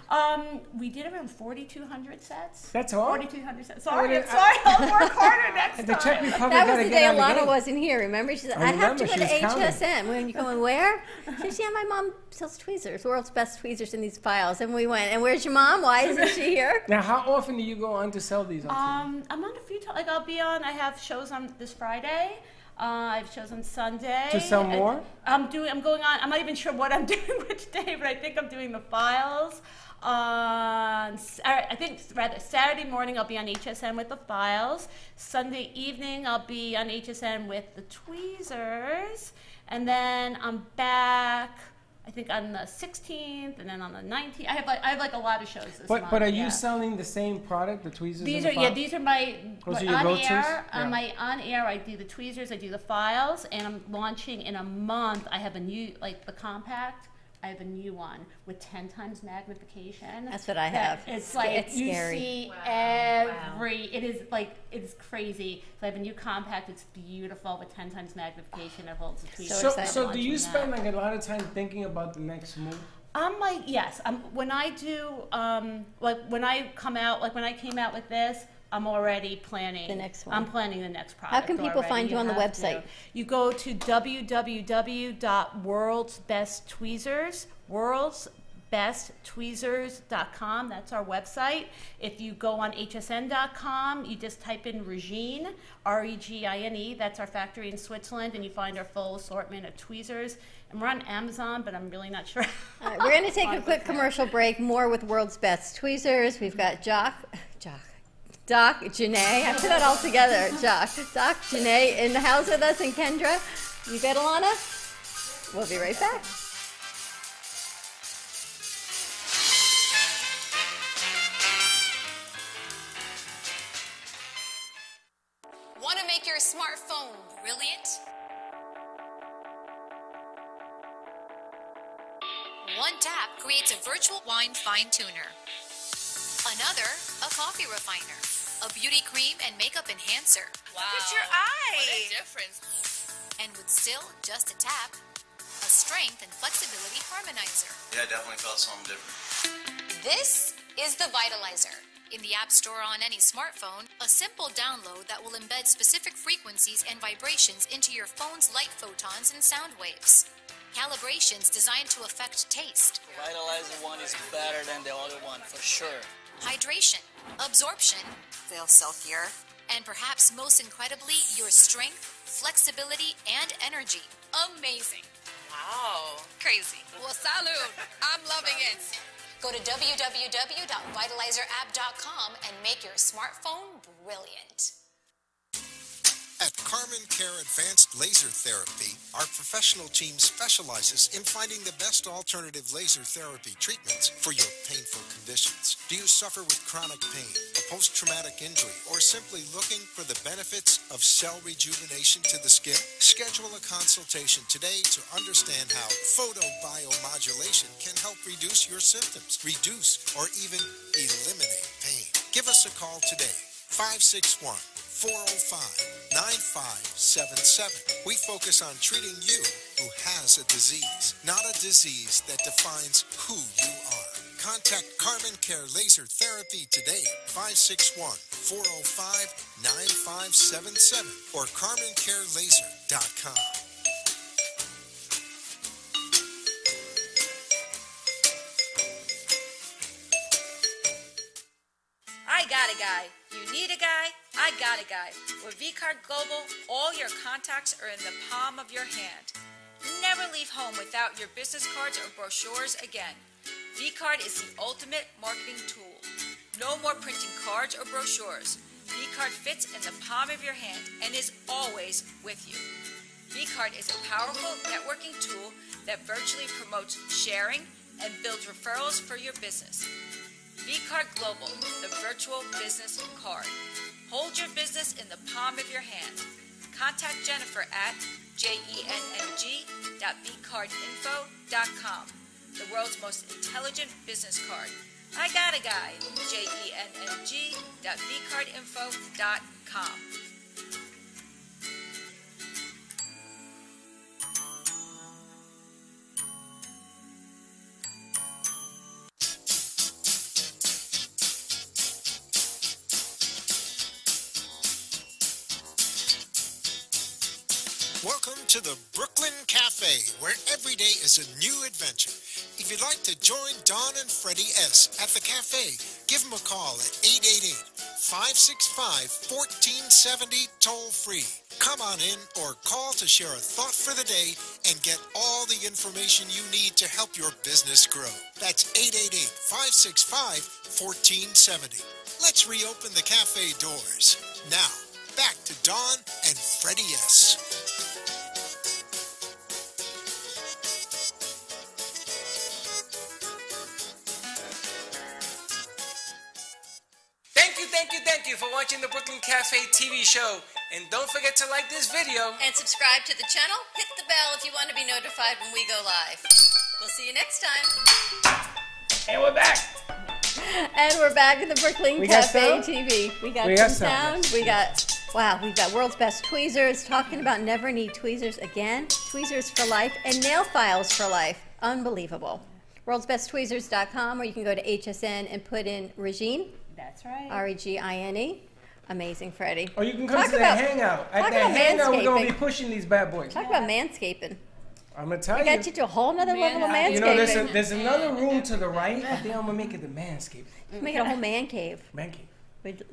We did around 4,200 sets. That's all? 4,200 sets. Sorry, I'll work harder next time. The Czech Republic That was the day on the Alana game. wasn't here. Remember? She said, I I have to remember, go to she was counting. HSN. When you going, where? She said, yeah, my mom sells tweezers, world's best tweezers in these files. And we went, and where's your mom? Why isn't she here? Now, how often do you go on to sell these on TV? I'm on a few times. Like I have shows on this Friday. I have shows on Sunday. To sell more? I'm going on. I'm not even sure what I'm doing which day, but I think I'm doing the files. I think rather Saturday morning I'll be on HSN with the files. Sunday evening I'll be on HSN with the tweezers, and then I'm back. I think on the 16th, and then on the 19th. I have like a lot of shows this month. But are you selling the same product, the tweezers? These and are the files? these are my Those are your on go-tos? air. Yeah. My on air, I do the tweezers, I do the files, and I'm launching in a month. I have a new the compact. I have a new one with 10 times magnification. That's what I have. It's like it's you scary. see it is crazy. So I have a new compact. It's beautiful with 10 times magnification. It holds the tweezers. So do you spend like a lot of time thinking about the next move? I'm like, yes. When I do, when I came out with this, I'm already planning the next one. I'm planning the next product. How can people find you on the website? You go to www.worldsbesttweezers, worldsbesttweezers.com. That's our website. If you go on hsn.com, you just type in Regine, Regine. That's our factory in Switzerland, and you find our full assortment of tweezers. And we're on Amazon, but I'm really not sure. All right, we're going to take a quick commercial break. More with World's Best Tweezers. We've got Doc, Janae, I put it all together, Doc, Janae in the house with us, and Kendra. You good, Alana? We'll be right back. Want to make your smartphone brilliant? One tap creates a virtual wine fine tuner. Another, a coffee refiner. A beauty cream and makeup enhancer. Wow. Look at your eye. What a difference. And with still just a tap, a strength and flexibility harmonizer. Yeah, I definitely felt something different. This is the Vitalizer. In the App Store on any smartphone, a simple download that will embed specific frequencies and vibrations into your phone's light photons and sound waves. Calibrations designed to affect taste. The Vitalizer one is better than the other one, for sure. Hydration, absorption, feel silkier, and perhaps most incredibly, your strength, flexibility, and energy. Amazing. Wow. Crazy. Well, salud. I'm loving it. Go to www.vitalizerapp.com and make your smartphone brilliant. At Carmen Care Advanced Laser Therapy, our professional team specializes in finding the best alternative laser therapy treatments for your painful conditions. Do you suffer with chronic pain, a post-traumatic injury, or simply looking for the benefits of cell rejuvenation to the skin? Schedule a consultation today to understand how photobiomodulation can help reduce your symptoms, reduce or even eliminate pain. Give us a call today, 561-405-9577. We focus on treating you who has a disease, not a disease that defines who you are. Contact Carmen Care Laser Therapy today, 561-405-9577 or CarmenCareLaser.com. I got a guy. You need a guy? I got a guy. With VCard Global, all your contacts are in the palm of your hand. Never leave home without your business cards or brochures again. VCard is the ultimate marketing tool. No more printing cards or brochures. VCard fits in the palm of your hand and is always with you. VCard is a powerful networking tool that virtually promotes sharing and builds referrals for your business. VCard Global, the virtual business card. Hold your business in the palm of your hand. Contact Jennifer at jenng.vcardinfo.com. the world's most intelligent business card. I got a guy, JENNG.vcardinfo.com. Welcome to the Brooklyn Cafe, where every day is a new adventure. If you'd like to join Don and Freddy S. at the cafe, give them a call at 888-565-1470 toll-free. Come on in or call to share a thought for the day and get all the information you need to help your business grow. That's 888-565-1470. Let's reopen the cafe doors. Now, back to Don and Freddy S. Thank you for watching the Brooklyn Cafe TV show. And don't forget to like this video. And subscribe to the channel. Hit the bell if you want to be notified when we go live. We'll see you next time. And we're back. And we're back in the Brooklyn Cafe TV. We got some sound. We've got World's Best Tweezers, talking about never need tweezers again. Tweezers for life and nail files for life. Unbelievable. World'sBestTweezers.com, or you can go to HSN and put in Regine. That's right. R-E-G-I-N-E. Amazing, Freddie. Or you can come to the hangout. At that hangout, we're going to be pushing these bad boys. Talk about manscaping. I'm going to tell you. We got you to a whole nother level of manscaping. You know, there's another room to the right. I think I'm going to make it the manscape. Make it a whole man cave. Man cave.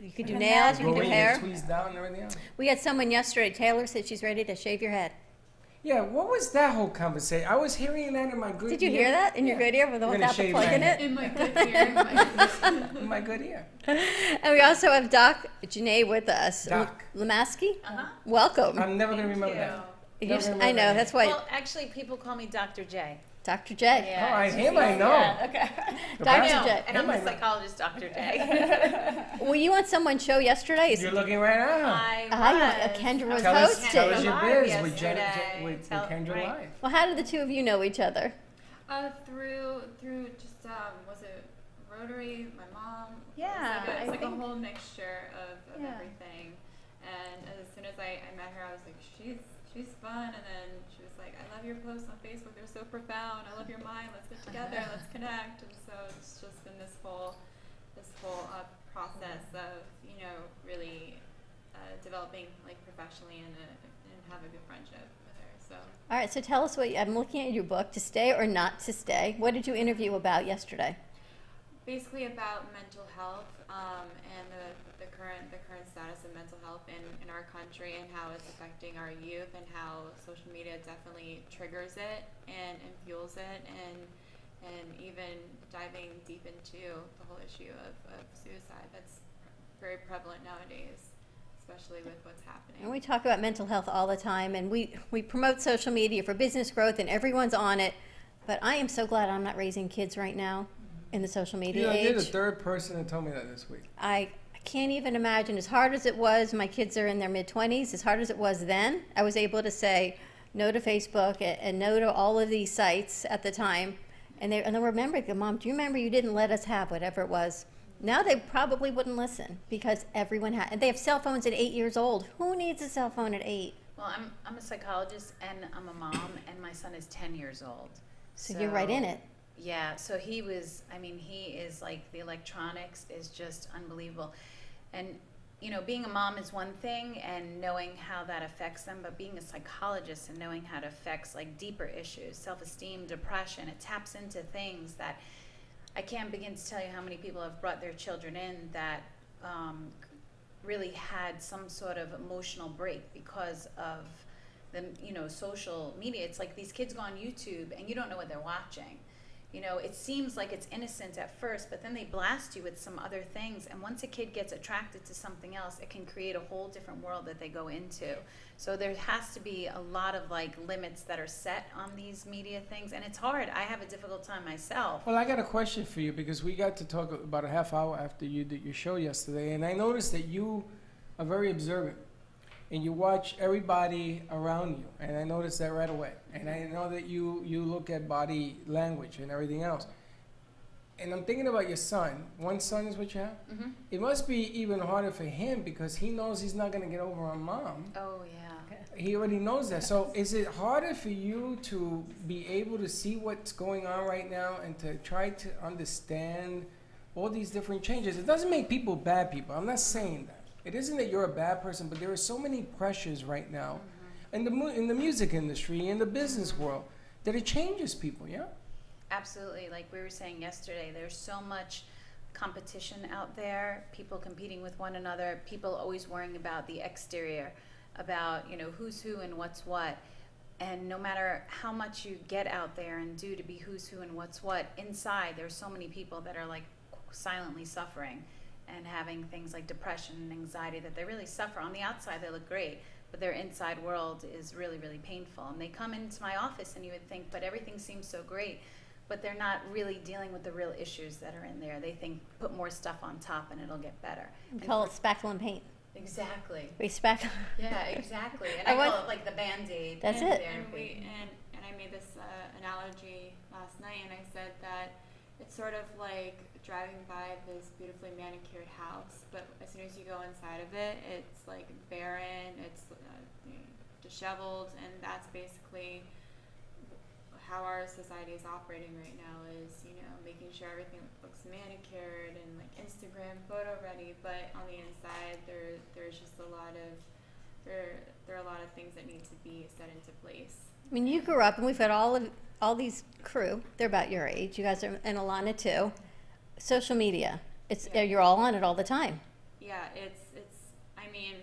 You could do nails, you could do hair. Tweeze down and everything else. We had someone yesterday, Taylor said she's ready to shave your head. Yeah, what was that whole conversation? I was hearing that in my good ear. Did you hear that in your good ear without the plug in it? In my good ear. In my good ear. And we also have Doc Janae with us. Doc. Lamaski? Welcome. I'm never going to remember that. I know, that's why. Well, actually, people call me Dr. J. Dr. J. Yeah, him I know. Yeah, okay. Dr. J. And I'm a psychologist, Dr. J. Were you on someone's show yesterday? You're looking right now. Kendra was Tell hosting. us your biz with Kendra Live. Well, how did the two of you know each other? Through just was it Rotary? My mom. Yeah, it's like a whole mixture of everything. And as soon as I met her, I was like, she's fun. And then she was like, I love your posts on Facebook. They're so profound. I love your mind. Let's get together. Let's connect. And so it's just been this whole process of really developing like professionally and have a good friendship with her. So. All right. So tell us I'm looking at your book, To Stay or Not to Stay. What did you interview about yesterday? Basically about mental health and the current status of mental health in our country and how it's affecting our youth and how social media definitely triggers it and fuels it and even diving deep into the whole issue of suicide that's very prevalent nowadays, especially with what's happening. And we talk about mental health all the time, and we promote social media for business growth, and everyone's on it, but I am so glad I'm not raising kids right now in the social media age. You're the third person that told me that this week. I can't even imagine, as hard as it was, my kids are in their mid-20s, as hard as it was then, I was able to say no to Facebook and no to all of these sites at the time. And they remember, Mom, do you remember you didn't let us have whatever it was? Now they probably wouldn't listen because everyone had, and they have cell phones at 8 years old. Who needs a cell phone at 8? Well, I'm a psychologist and I'm a mom, and my son is 10 years old. So you're right in it. Yeah, so he is like, the electronics is just unbelievable. And, being a mom is one thing and knowing how that affects them, but being a psychologist and knowing how it affects like deeper issues, self-esteem, depression, it taps into things that I can't begin to tell you how many people have brought their children in that really had some sort of emotional break because of the social media. It's like these kids go on YouTube and you don't know what they're watching. It seems like it's innocent at first, but then they blast you with some other things. And once a kid gets attracted to something else, it can create a whole different world that they go into. So there has to be a lot of like limits that are set on these media things. And it's hard. I have a difficult time myself. Well, I got a question for you because we got to talk about a half hour after you did your show yesterday. And I noticed that you are very observant. and you watch everybody around you, and I noticed that right away. And I know that you look at body language and everything else. And I'm thinking about your son. One son is what you have? Mm-hmm. It must be even harder for him because he knows he's not going to get over on mom. Oh, yeah. He already knows that. So is it harder for you to be able to see what's going on right now and to try to understand all these different changes? It doesn't make people bad people. I'm not saying that. It isn't that you're a bad person, but there are so many pressures right now in the music industry, in the business world, that it changes people, yeah? Absolutely. Like we were saying yesterday, there's so much competition out there, people competing with one another, people always worrying about the exterior, about, you know, who's who and what's what. And no matter how much you get out there and do to be who's who and what's what, inside there's so many people that are like silently suffering and having things like depression and anxiety that they really suffer. On the outside they look great, but their inside world is really, really painful. And they come into my office and you would think, but everything seems so great. But they're not really dealing with the real issues that are in there. They think, put more stuff on top and it'll get better. We call it spackle and paint. Exactly. We spackle. Yeah, exactly. And I call it like the Band-Aid. That's it. And I made this analogy last night, and I said that it's sort of like driving by this beautifully manicured house, but as soon as you go inside of it, it's like barren, it's disheveled, and that's basically how our society is operating right now, is, you know, making sure everything looks manicured and like Instagram photo ready, but on the inside there's just a lot of there are a lot of things that need to be set into place. I mean, you grew up, and we've got all these crew. They're about your age. You guys are, and Alana too. Social media. You're all on it all the time. Yeah, it's. I mean,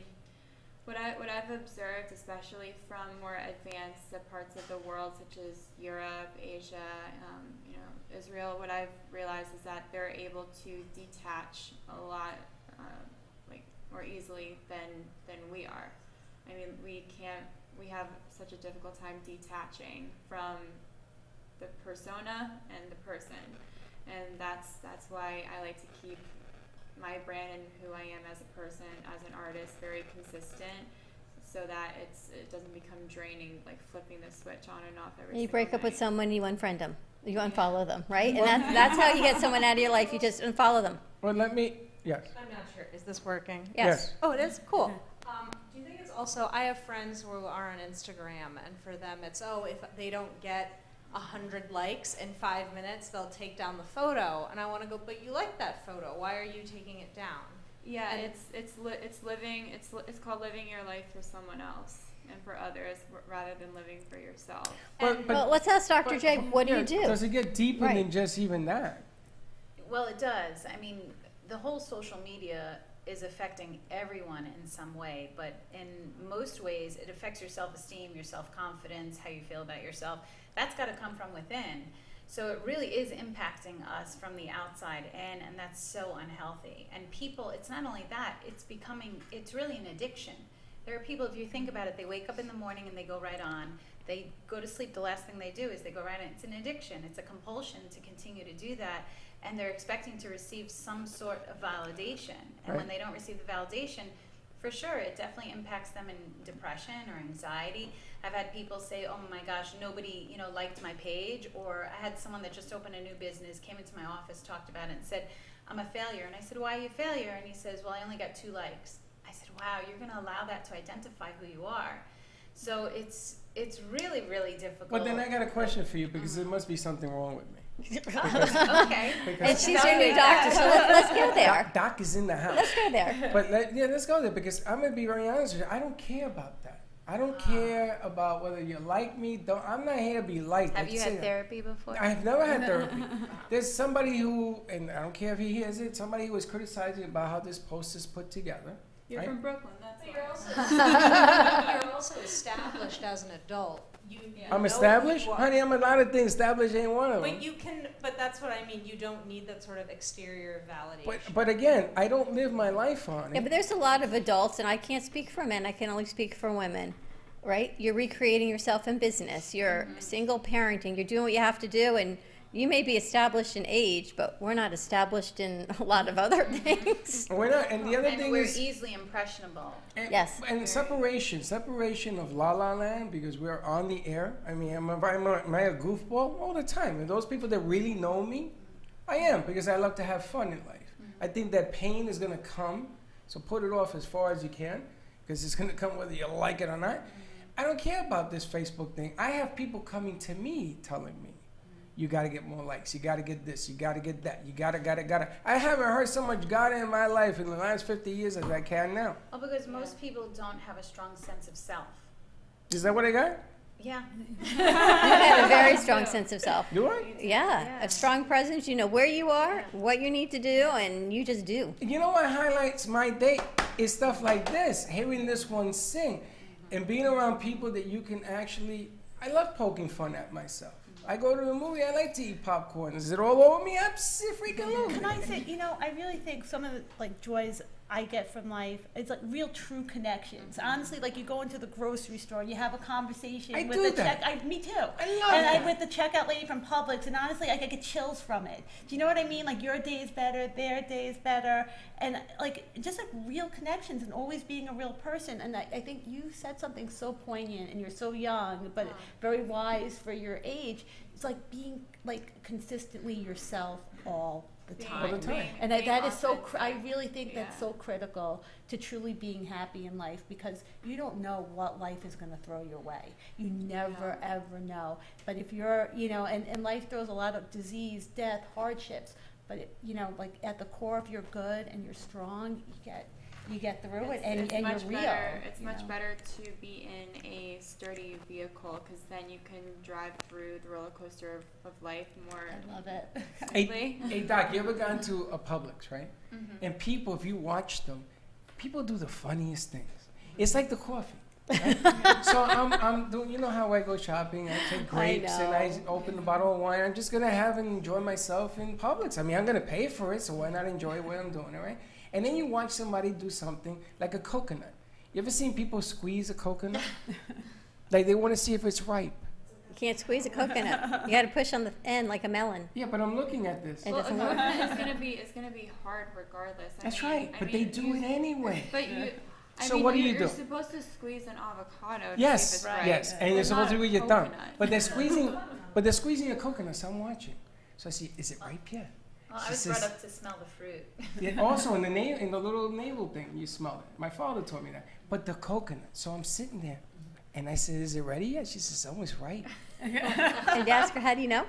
what I've observed, especially from more advanced parts of the world, such as Europe, Asia, Israel, what I've realized is that they're able to detach a lot more easily than we are. I mean, we have such a difficult time detaching from the persona and the person, and that's why I like to keep my brand and who I am as a person, as an artist, very consistent, so that it doesn't become draining, like flipping the switch on and off every You single break up night. with someone, you unfriend them. You unfollow them, right? And that's how you get someone out of your life. You just unfollow them. Well, yes. I'm not sure. Is this working? Yes. Oh, it is? Cool. Do you think it's also, I have friends who are on Instagram, and for them it's, if they don't get 100 likes in 5 minutes, they'll take down the photo. And I want to go, but you like that photo. Why are you taking it down? Yeah, and it's called living your life for someone else and for others rather than living for yourself. Well, let's ask Dr. J, what do you do? Does it get deeper than just even that? Well, it does. I mean, the whole social media is affecting everyone in some way, but in most ways it affects your self-esteem, your self-confidence, how you feel about yourself. That's got to come from within. So it really is impacting us from the outside in, and that's so unhealthy. And people, it's not only that, it's really an addiction. There are people, if you think about it, they wake up in the morning and they go right on. They go to sleep, the last thing they do is they go right on. It's an addiction. It's a compulsion to continue to do that. And they're expecting to receive some sort of validation. And when they don't receive the validation, for sure, it definitely impacts them in depression or anxiety. I've had people say, oh my gosh, nobody, liked my page. Or I had someone that just opened a new business, came into my office, talked about it, and said, I'm a failure. And I said, why are you a failure? And he says, well, I only got 2 likes. I said, wow, you're going to allow that to identify who you are. So it's really, really difficult. Well, then I got a question for you, because there must be something wrong with me. Okay. And she's your new doctor, so let's go there. Doc is in the house. Let's go there. But let's go there, because I'm going to be very honest with you. I don't care about that. I don't care about whether you like me. I'm not here to be liked. Have you had therapy before? I have never had therapy. There's somebody who, and I don't care if he hears it, somebody who was criticizing about how this post is put together. You're from Brooklyn, that's why. You're also established as an adult. I'm established? Honey, I'm a lot of things. Established ain't one of them. But that's what I mean. You don't need that sort of exterior validation. But again, I don't live my life on it. Yeah, but there's a lot of adults, and I can't speak for men. I can only speak for women, right? You're recreating yourself in business. You're single parenting. You're doing what you have to do, and You may be established in age, but we're not established in a lot of other things. We're not, and the other and thing we're is easily impressionable. Yes. And separation of La La Land, because we're on the air. I mean, am I a goofball all the time? And those people that really know me, I am, because I love to have fun in life. I think that pain is going to come, so put it off as far as you can, because it's going to come whether you like it or not. I don't care about this Facebook thing. I have people coming to me telling me, you got to get more likes. You got to get this. You got to get that. You got to. I haven't heard so much God in my life in the last 50 years as I can now. Oh, because most people don't have a strong sense of self. Is that what I got? Yeah. You have a very strong sense of self. Do I? Yeah. A strong presence. You know where you are, what you need to do, and you just do. You know what highlights my day is stuff like this, hearing this one sing, and being around people that you can actually, I love poking fun at myself. I go to the movie, I like to eat popcorn. Is it all over me? I'm freaking loaded. Can I say, you know, I really think some of the like joys I get from life, it's like real true connections. Honestly, like you go into the grocery store and you have a conversation with the check. Me too. I love that. With the checkout lady from Publix, and honestly, I get chills from it. Do you know what I mean? Like your day is better, their day is better, and like just like real connections and always being a real person. And I think you said something so poignant, and you're so young, but very wise for your age. It's like being like consistently yourself all the time. All the time. And that is so, I really think that's so critical to truly being happy in life, because you don't know what life is going to throw your way. You never, ever know. But if you're, you know, and life throws a lot of disease, death, hardships, but, you know, like at the core, if you're good and you're strong, you get through it, and you're real. It's much better to be in a sturdy vehicle, because then you can drive through the roller coaster of life more. I love it. Hey, Doc, you ever gone to a Publix, right? And people, if you watch them, people do the funniest things. It's like the coffee. Right? So I'm doing, you know how I go shopping, I take grapes and I open a bottle of wine. I'm just going to have and enjoy myself in Publix. I mean, I'm going to pay for it, so why not enjoy what I'm doing, all right? And then you watch somebody do something like a coconut. You ever seen people squeeze a coconut? Like they want to see if it's ripe. You can't squeeze a coconut. You got to push on the end like a melon. Yeah, but I'm looking at this. It doesn't work. It's gonna be hard regardless. That's right, but they do it anyway. But you. So what do you do? You're supposed to squeeze an avocado. Yes, to see if it's ripe, yes, and you're supposed to do it with your thumb. But they're squeezing a coconut. So I'm watching. So I see, is it ripe yet? Well, I was brought up to smell the fruit. Yeah, also in the little navel thing, you smell it. My father taught me that. But the coconut. So I'm sitting there, and I said, "Is it ready yet?" She says, "Almost ripe." And you ask her, "How do you know?"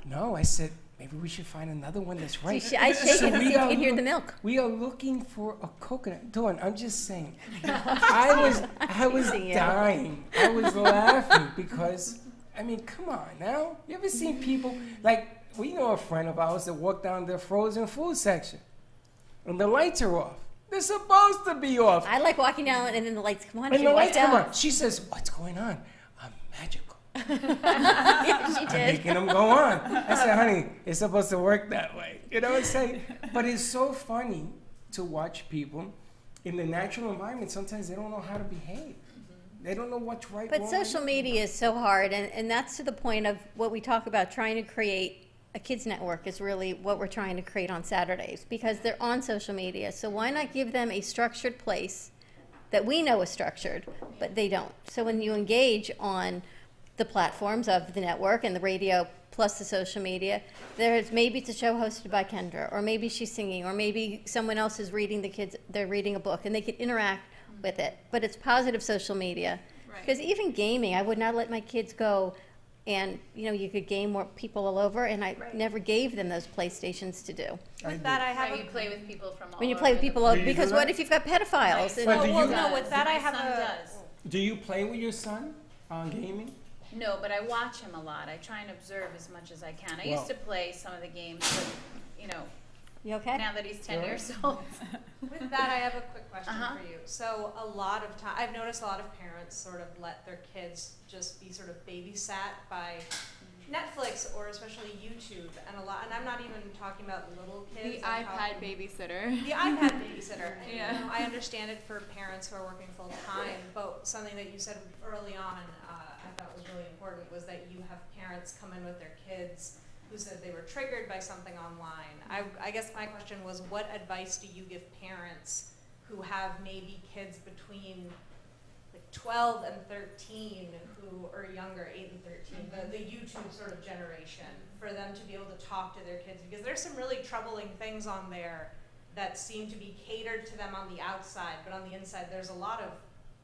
No, I said, maybe we should find another one that's ripe. I shake it and see if you can hear the milk. We are looking for a coconut. Dawn, I'm just saying. I was dying. I was laughing because, I mean, come on now. You ever seen people like? We know a friend of ours that walked down the frozen food section, and the lights are off. They're supposed to be off. I like walking down, and then the lights come on. And the lights come on. She says, "What's going on?" "I'm magical." Yeah, she did. I'm making them go on. I said, "Honey, it's supposed to work that way." You know what I'm saying? But it's so funny to watch people in the natural environment. Sometimes they don't know how to behave. They don't know what's right. But wrong, social media is so hard, and that's to the point of what we talk about trying to create. A kids network is really what we're trying to create on Saturdays, because they're on social media. So why not give them a structured place that we know is structured, but they don't. So when you engage on the platforms of the network and the radio plus the social media, there's maybe it's a show hosted by Kendra, or maybe she's singing, or maybe someone else is reading the kids, they're reading a book, and they can interact with it. But it's positive social media. Because even gaming, I would not let my kids go. And, you know, you could game more people all over, and I never gave them those PlayStations to do. With that, I have you play with people from all When you play with people, because what if you've got pedophiles? Right. And No, with that, I have does. Do you play with your son on gaming? No, but I watch him a lot. I try and observe as much as I can. I used to play some of the games, but, you know, you okay? Now that he's 10 years old. With that, I have a quick question Uh-huh. for you. So a lot of time, I've noticed a lot of parents sort of let their kids just be sort of babysat by Netflix or especially YouTube, and I'm not even talking about little kids. The iPad babysitter. The iPad babysitter. And, Yeah. you know, I understand it for parents who are working full time, but something that you said early on, I thought was really important, was that you have parents come in with their kids who said they were triggered by something online. I guess my question was, what advice do you give parents who have maybe kids between like 12 and 13 who are younger, 8 and 13, the YouTube sort of generation, for them to be able to talk to their kids? Because there's some really troubling things on there that seem to be catered to them on the outside, but on the inside there's a lot of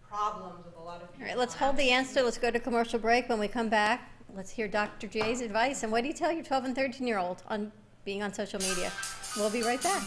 problems with a lot of people. All right, let's hold the answer. Let's go to commercial break. When we come back, let's hear Dr. J's advice. And what do you tell your 12 and 13-year-old on being on social media? We'll be right back.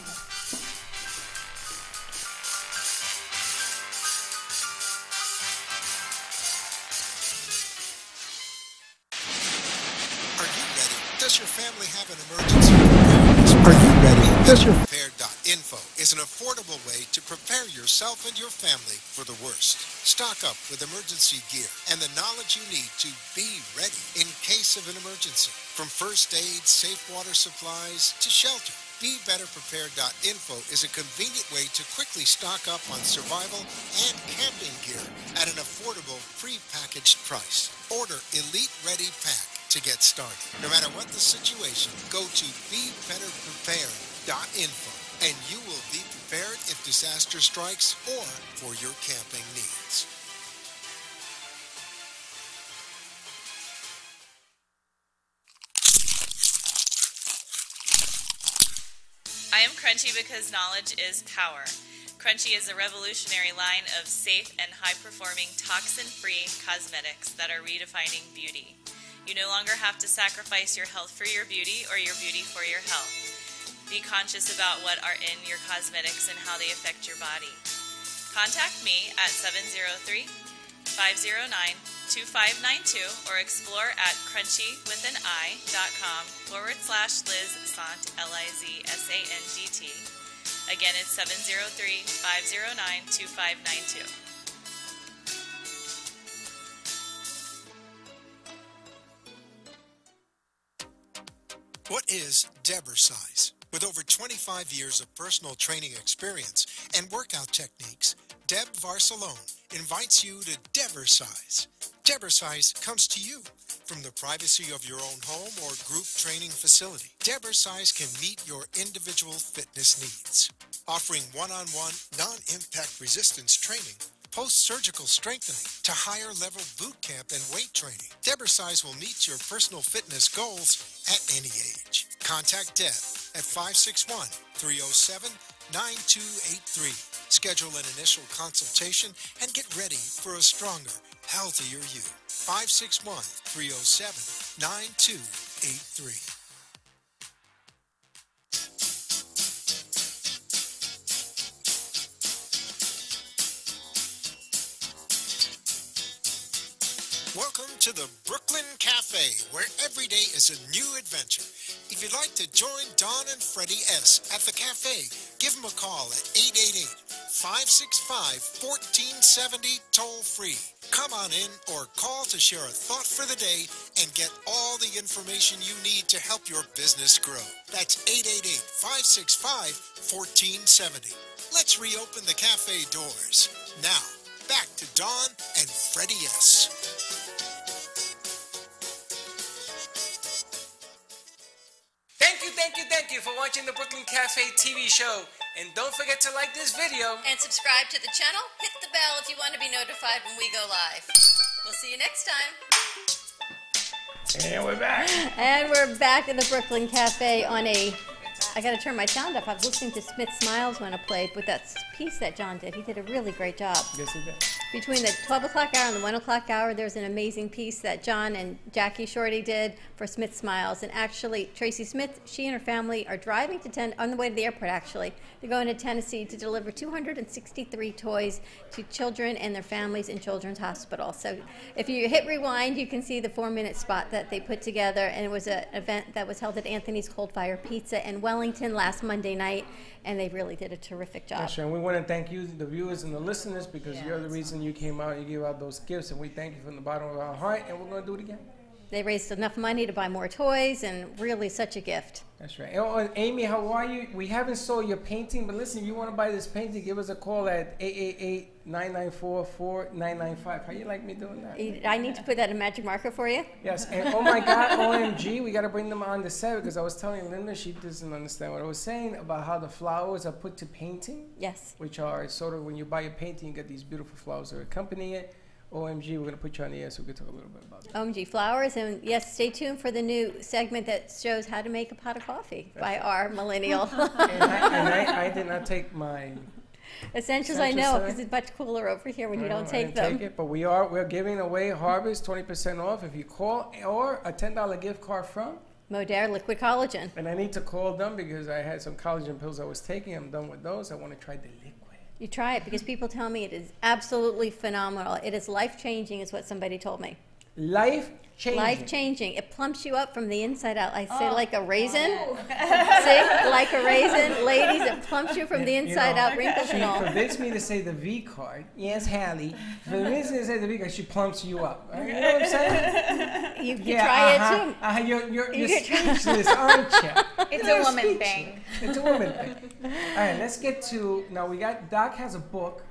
Are you ready? Does your family have an emergency preparedness? Are you ready? Does your Prepared.info is an affordable way to prepare yourself and your family for the worst. Stock up with emergency gear and the knowledge you need to be ready in case of an emergency. From first aid, safe water supplies, to shelter. BeBetterPrepared.info is a convenient way to quickly stock up on survival and camping gear at an affordable pre-packaged price. Order Elite Ready Pack to get started. No matter what the situation, go to BeBetterPrepared.info and you will be prepared if disaster strikes or for your camping needs. I am Crunchy because knowledge is power. Crunchy is a revolutionary line of safe and high-performing toxin-free cosmetics that are redefining beauty. You no longer have to sacrifice your health for your beauty or your beauty for your health. Be conscious about what are in your cosmetics and how they affect your body. Contact me at 703-509-2592 or explore at crunchywithanI.com/Liz Sant, LIZSANDT. Again, it's 703-509-2592. What is Debersize? With over 25 years of personal training experience and workout techniques, Deb Varsalone invites you to Debersize. Debersize comes to you from the privacy of your own home or group training facility. Debersize can meet your individual fitness needs, offering one-on-one, non-impact resistance training, post-surgical strengthening to higher-level boot camp and weight training. Debersize will meet your personal fitness goals at any age. Contact Deb at 561-307-9283. Schedule an initial consultation and get ready for a stronger, healthier you. 561-307-9283. Welcome to the Brooklyn Cafe, where every day is a new adventure. If you'd like to join Don and Freddy S. at the cafe, give them a call at 888-565-1470 toll-free. Come on in or call to share a thought for the day and get all the information you need to help your business grow. That's 888-565-1470. Let's reopen the cafe doors. Now, back to Don and Freddy S. Thank you for watching the Brooklyn Cafe TV show. And don't forget to like this video. And subscribe to the channel. Hit the bell if you want to be notified when we go live. We'll see you next time. And we're back. And we're back in the Brooklyn Cafe on a... I got to turn my sound up. I was listening to Smith Smiles when I played with that piece that John did. He did a really great job. Yes, he did. Between the 12 o'clock hour and the 1 o'clock hour, there's an amazing piece that John and Jackie Shorty did for Smith Smiles. And actually, Tracy Smith, she and her family are driving to on the way to the airport, actually. They're going to Tennessee to deliver 263 toys to children and their families in Children's Hospital. So if you hit rewind, you can see the 4-minute spot that they put together. And it was an event that was held at Anthony's Cold Fire Pizza in Wellington last Monday night. And they really did a terrific job. That's right. And we want to thank you, the viewers and the listeners, because you're the reason you came out and you gave out those gifts. And we thank you from the bottom of our heart. And we're going to do it again. They raised enough money to buy more toys, and really such a gift. That's right. And Amy, how are you? We haven't saw your painting, but listen, if you want to buy this painting, give us a call at 888 888-994-4995. How you like me doing that? I need to put that in magic marker for you. Yes, and oh my God, OMG, we got to bring them on the set because I was telling Linda, she doesn't understand what I was saying about how the flowers are put to painting. Yes. Which are sort of when you buy a painting, you get these beautiful flowers that accompany it. OMG, we're going to put you on the air so we can talk a little bit about that. OMG flowers, and yes, stay tuned for the new segment that shows how to make a pot of coffee by our millennial. and I did not take my essentials. I know, because it's much cooler over here when you don't take them. Take it, but we're giving away Harvest 20% off if you call, or a $10 gift card from Modere Liquid Collagen. And I need to call them because I had some collagen pills I was taking. I'm done with those. I want to try the liquid. You try it because people tell me it is absolutely phenomenal. It is life-changing is what somebody told me. Life-changing? Life-changing. It plumps you up from the inside out. I say like a raisin. See? Like a raisin. Ladies, it plumps you from the inside out, wrinkles and all. She convinced me to say the V card. Yes, Hallie. Convinced me to say the V card. She plumps you up. You know what I'm saying? You can try it too. You're speechless, aren't you? It's a woman thing. It's a woman thing. All right, let's get to, now we got, Doc has a book.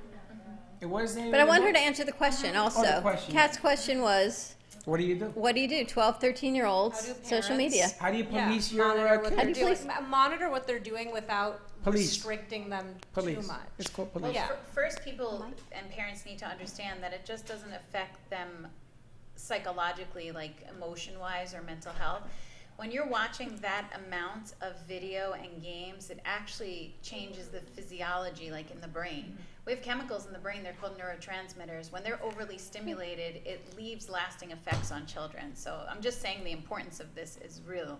But I want her to answer the question also. Oh, the question. Kat's question was, what do you do? What do you do? 12, 13-year-olds, social media. How do you police your kids? Monitor what they're doing without restricting them too much. It's called police. Well, first, people and parents need to understand that it just doesn't affect them psychologically, like emotion-wise or mental health. When you're watching that amount of video and games, it actually changes the physiology, like in the brain. We have chemicals in the brain, they're called neurotransmitters. When they're overly stimulated, it leaves lasting effects on children. So I'm just saying the importance of this is real.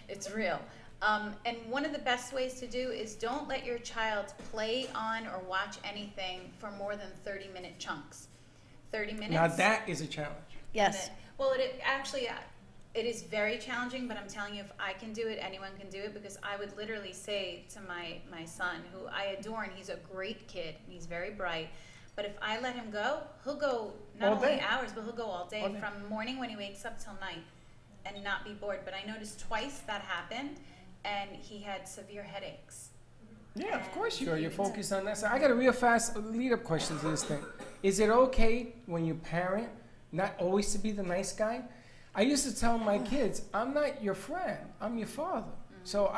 It's real. And one of the best ways to do is don't let your child play on or watch anything for more than 30-minute chunks. 30 minutes. Now that is a challenge. Yes. Well, it is very challenging, but I'm telling you, if I can do it, anyone can do it, because I would literally say to my son, who I adore, and he's a great kid, and he's very bright, but if I let him go, he'll go not only hours, but he'll go all day, from morning when he wakes up till night, and not be bored. But I noticed twice that happened, and he had severe headaches. Yeah, of course you are. You're focused on that. So I got a real fast lead-up question to this thing. Is it okay when you parent not always to be the nice guy? I used to tell my kids, I'm not your friend, I'm your father. So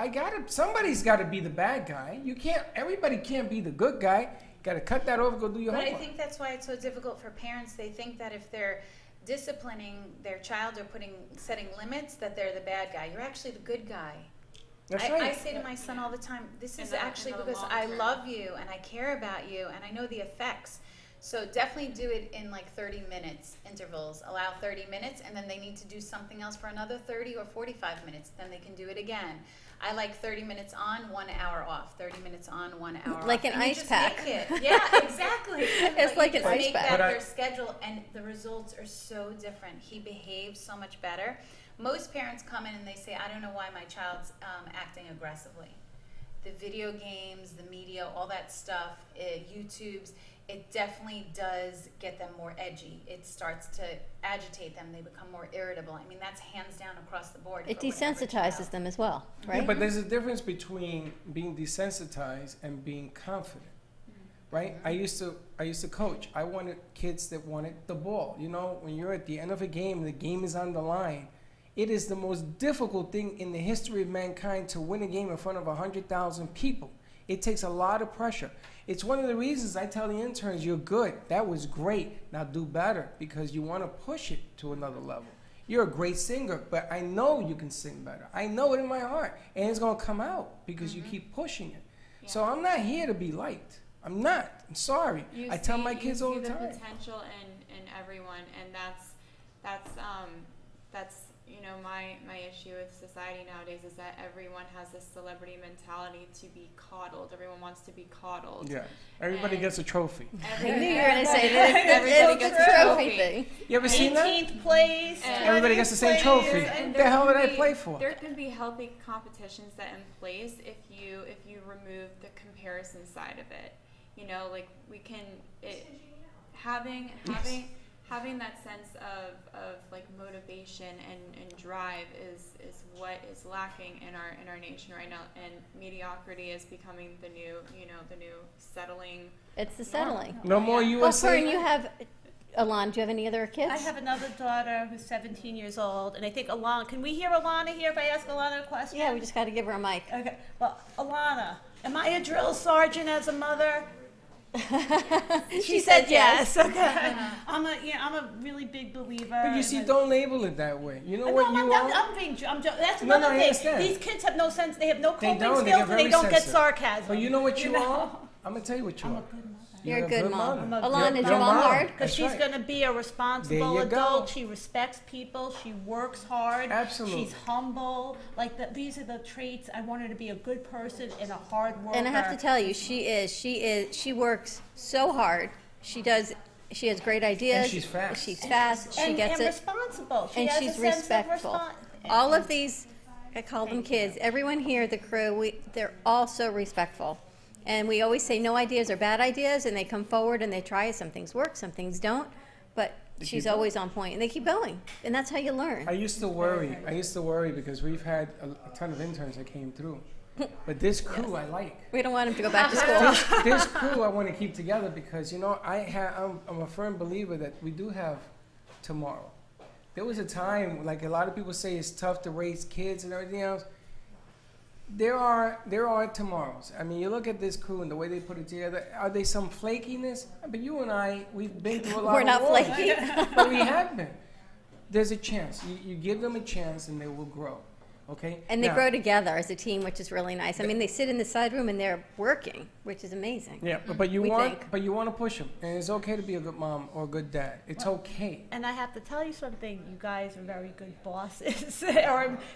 somebody's gotta be the bad guy. Everybody can't be the good guy. You gotta cut that over, go do your homework. But I think that's why it's so difficult for parents. They think that if they're disciplining their child or setting limits, that they're the bad guy. You're actually the good guy. That's right. I say to my son all the time, this is actually because I love you and I care about you and I know the effects. So definitely do it in like 30 minutes intervals. Allow 30 minutes, and then they need to do something else for another 30 or 45 minutes. Then they can do it again. I like 30 minutes on, 1 hour off. 30 minutes on, 1 hour off. Like an ice pack. Yeah, exactly. It's like an ice pack. Make that their schedule, and the results are so different. He behaves so much better. Most parents come in and they say, I don't know why my child's acting aggressively. The video games, the media, all that stuff, YouTubes, it definitely does get them more edgy. It starts to agitate them. They become more irritable. I mean, that's hands down across the board. It desensitizes them as well, right? Yeah, but there's a difference between being desensitized and being confident, right? I used to coach. I wanted kids that wanted the ball. You know, when you're at the end of a game, the game is on the line. It is the most difficult thing in the history of mankind to win a game in front of 100,000 people. It takes a lot of pressure. It's one of the reasons I tell the interns, you're good. That was great. Now do better, because you want to push it to another level. You're a great singer, but I know you can sing better. I know it in my heart. And it's going to come out because you keep pushing it. Yeah. So I'm not here to be liked. I'm not. I'm sorry. I tell my kids all the time. You see the potential in everyone, and that's you know, my issue with society nowadays is that everyone has this celebrity mentality to be coddled. Everyone wants to be coddled. Yeah. Everybody gets a trophy. I knew you were going to say that. Everybody gets a trophy thing. You ever seen that? 18th place. Everybody gets the same trophy. What the hell did I play for? There can be healthy competitions that in place if you remove the comparison side of it. You know, like we can having having that sense of like motivation and drive is what is lacking in our nation right now, and mediocrity is becoming the new settling. It's the settling. No more USA. Well, and you have, Alana, do you have any other kids? I have another daughter who's 17 years old, and I think Alana, can we hear Alana here if I ask Alana a question? Yeah, we just got to give her a mic. Okay. Well, Alana, am I a drill sergeant as a mother? She said yes. Okay. I'm a really big believer. But you see, don't label it that way. You know what you are? That's another thing. These kids have no sense. They have no coping skills, and they don't get sarcasm. But you know what you are? I'm gonna tell you what you are. You're a good mom. Alana, is your mom hard? Because she's going to be a responsible adult. She respects people. She works hard. Absolutely. She's humble. These are the traits. I want her to be a good person and a hard worker. And I have to tell you, she works so hard. She has great ideas. And she's fast. She's fast. She gets it. Responsible. And she's respectful. All of these, I call them kids. Everyone here, the crew, they're all so respectful. And we always say no ideas are bad ideas, and they come forward and they try it. Some things work, some things don't, but she's always on point, and they keep going, and that's how you learn. I used to worry because we've had a ton of interns that came through, but this crew I like. We don't want them to go back to school. This crew I want to keep together because I'm a firm believer that we do have tomorrow. There was a time, like a lot of people say, it's tough to raise kids and everything else. There are tomorrows. I mean, you look at this crew and the way they put it together. Are they some flakiness? But you and I, we've been through a lot. We're not flaky. But we have been. There's a chance. You give them a chance and they will grow. Okay? And they grow together as a team, which is really nice. I mean, they sit in the side room and they're working, which is amazing. Yeah, but you want to push them, and it's okay to be a good mom or a good dad. It's okay. And I have to tell you something. You guys are very good bosses,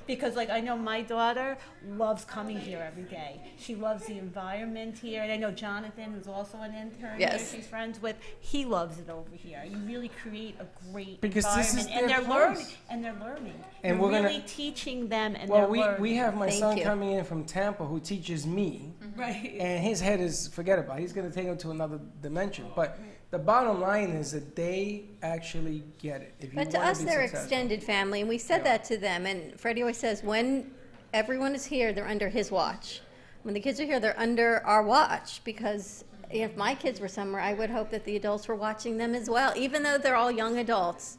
because I know my daughter loves coming here every day. She loves the environment here, and I know Jonathan, who's also an intern here, she's friends with. He loves it over here. You really create a great environment, this is and they're learning. And they're learning. And we're really teaching them. We have my son coming in from Tampa who teaches me, right? And his head is forgettable. He's going to take him to another dimension. But the bottom line is that they actually get it. But to us, they're extended family, and we said that to them. And Freddie always says, when everyone is here, they're under his watch. When the kids are here, they're under our watch, because if my kids were somewhere, I would hope that the adults were watching them as well, even though they're all young adults.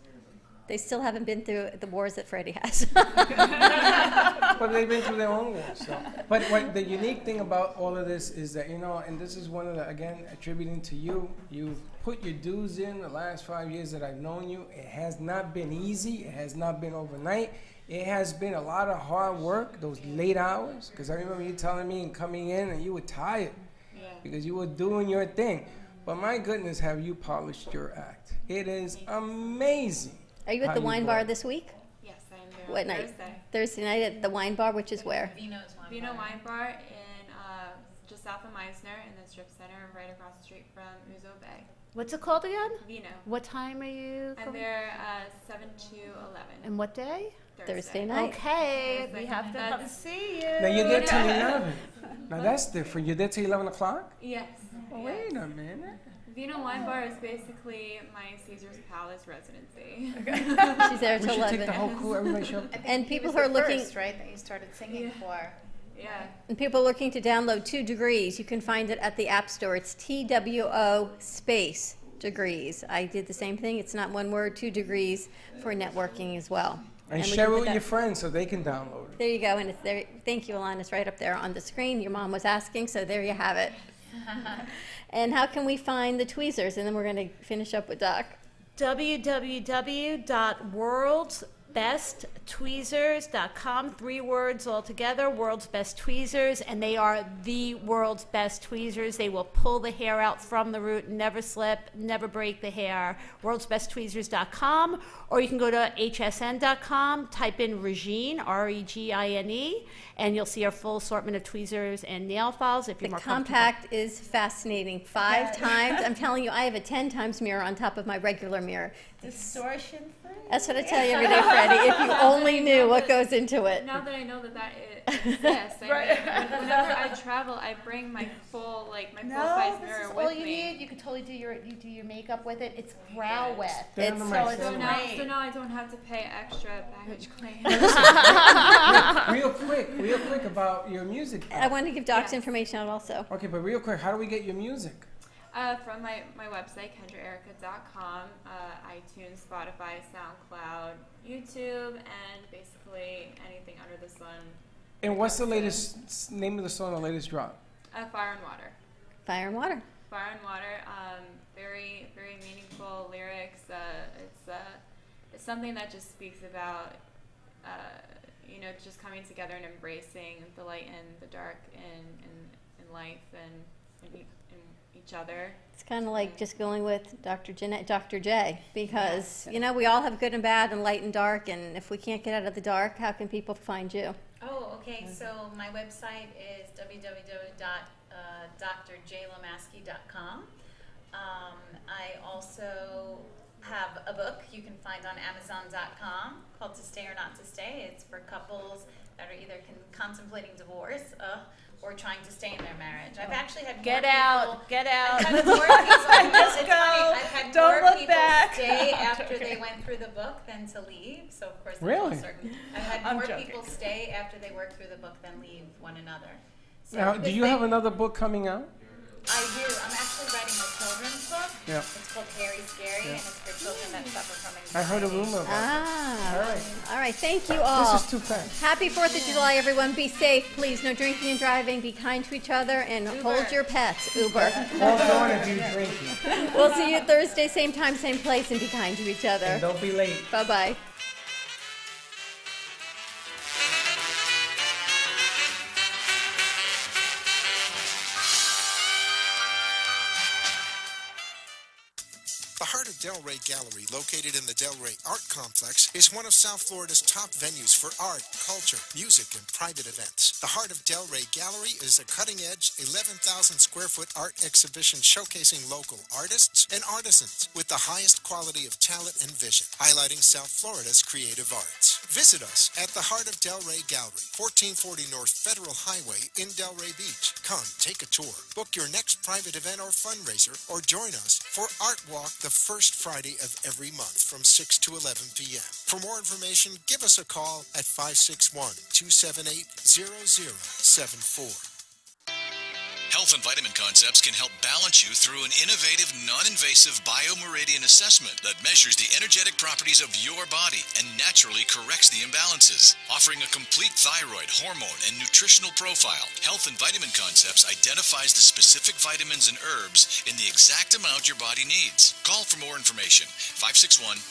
They still haven't been through the wars that Freddie has. But they've been through their own wars. So. But what the unique thing about all of this is that, and this is one of the, again, attributing to you, you've put your dues in the last 5 years that I've known you. It has not been easy. It has not been overnight. It has been a lot of hard work, those late hours, because I remember you telling me and coming in and you were tired because you were doing your thing. But my goodness, have you polished your act. It is amazing. Are you at the wine bar this week? Yes, I am there. What night? Thursday night at the wine bar, which is where? Vino Wine Bar in just south of Meisner in the Strip Center, right across the street from Uzo Bay. What's it called again? Vino. What time are you? I'm there 7 to 11. And what day? Thursday night. Okay, we have to come see you. Now you're there till 11. Now that's different. You're there till 11 o'clock? Yes. Oh, wait a minute. Vino Wine Bar is basically my Caesar's Palace residency. She's there till 11. We should take the whole crew. Everybody show up. And people who are looking, right, that you started singing for. Yeah. And people looking to download 2 Degrees, you can find it at the App Store. It's TWO space Degrees. I did the same thing. It's not one word, 2 Degrees for networking as well. And share it with your friends so they can download it. There you go. And it's there. Thank you, Alana. It's right up there on the screen. Your mom was asking, so there you have it. And how can we find the tweezers? And then we're going to finish up with Doc. www.worldsbesttweezers.com, 3 words all together, World's Best Tweezers, and they are the world's best tweezers. They will pull the hair out from the root, never slip, never break the hair. worldsbesttweezers.com, or you can go to hsn.com, type in Regine, R-E-G-I-N-E, and you'll see our full assortment of tweezers and nail files. If you're more compact is fascinating. 5 times. I'm telling you, I have a 10 times mirror on top of my regular mirror. Distortion free. That's what I tell you every day, Freddie. If you only knew what goes into it. Now that I know that exists, whenever I travel, I bring my full full-size mirror with me. All you need. You can totally do your makeup with it. It's brow wet. So now I don't have to pay extra baggage claim. Real quick about your music. I want to give Doc's information out also. Okay, but real quick, how do we get your music? From my website, KendraErica.com, iTunes, Spotify, SoundCloud, YouTube, and basically anything under the sun. And what's the ast name of the song, the latest drop? Fire and Water. Fire and Water. Fire and Water. Very, very meaningful lyrics. It's something that just speaks about, just coming together and embracing the light and the dark in life and in each other. It's kind of like just going with Dr. J, because we all have good and bad and light and dark, and if we can't get out of the dark, how can people find you? Oh, okay. So my website is www.drjlamaski.com. I also have a book you can find on Amazon.com called To Stay or Not to Stay. It's for couples that are either contemplating divorce or trying to stay in their marriage. I've actually had Get out. I've had more people, Just go. I've had Don't more look people back. stay after they went through the book than to leave. So of course, Really? I've had I'm more joking. people stay after they work through the book than leave one another. So Now, do you have another book coming out? I do. I'm actually writing a children's book. Yeah. It's called Harry Scary, and it's for children that suffer from anxiety. I heard a rumor about it. All right. Thank you all. This is too fast. Happy 4th of July, everyone. Be safe, please. No drinking and driving. Be kind to each other, and hold your pets. Uber. Hold on if you're drinking. We'll see you Thursday, same time, same place, and be kind to each other. And don't be late. Bye-bye. The Heart of Delray Gallery, located in the Delray Art Complex, is one of South Florida's top venues for art, culture, music, and private events. The Heart of Delray Gallery is a cutting-edge, 11,000 square foot art exhibition showcasing local artists and artisans with the highest quality of talent and vision, highlighting South Florida's creative arts. Visit us at the Heart of Delray Gallery, 1440 North Federal Highway in Delray Beach. Come, take a tour, book your next private event or fundraiser, or join us for Art Walk the first Friday of every month from 6 to 11 p.m. For more information, give us a call at 561-278-0074. Health and Vitamin Concepts can help balance you through an innovative, non-invasive biomeridian assessment that measures the energetic properties of your body and naturally corrects the imbalances. Offering a complete thyroid, hormone, and nutritional profile, Health and Vitamin Concepts identifies the specific vitamins and herbs in the exact amount your body needs. Call for more information,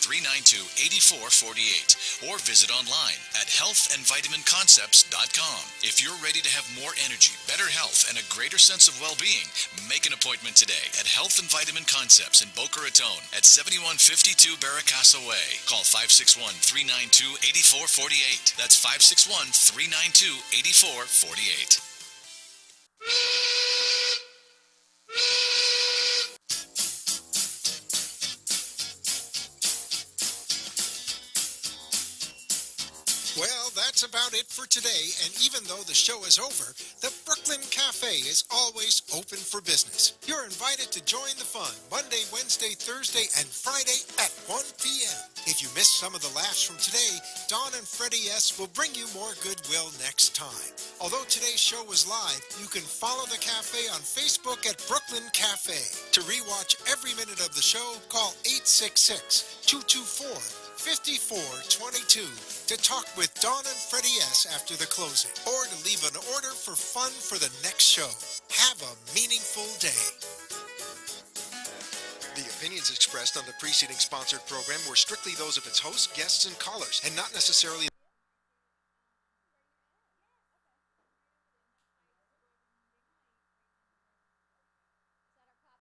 561-392-8448, or visit online at healthandvitaminconcepts.com. If you're ready to have more energy, better health, and a greater sense of well-being, make an appointment today at Health and Vitamin Concepts in Boca Raton at 7152 Barracassa Way. Call 561-392-8448. That's 561-392-8448. Well, that's about it for today, and even though the show is over, the Brooklyn Cafe is always open for business. You're invited to join the fun Monday, Wednesday, Thursday, and Friday at 1 p.m. If you missed some of the laughs from today, Dawn and Freddy S. will bring you more goodwill next time. Although today's show was live, you can follow the cafe on Facebook at Brooklyn Cafe. To rewatch every minute of the show, call 866-224-5422 to talk with Dawn and Freddy S. after the closing, or to leave an order for fun for the next show. Have a meaningful day. The opinions expressed on the preceding sponsored program were strictly those of its hosts, guests, and callers, and not necessarily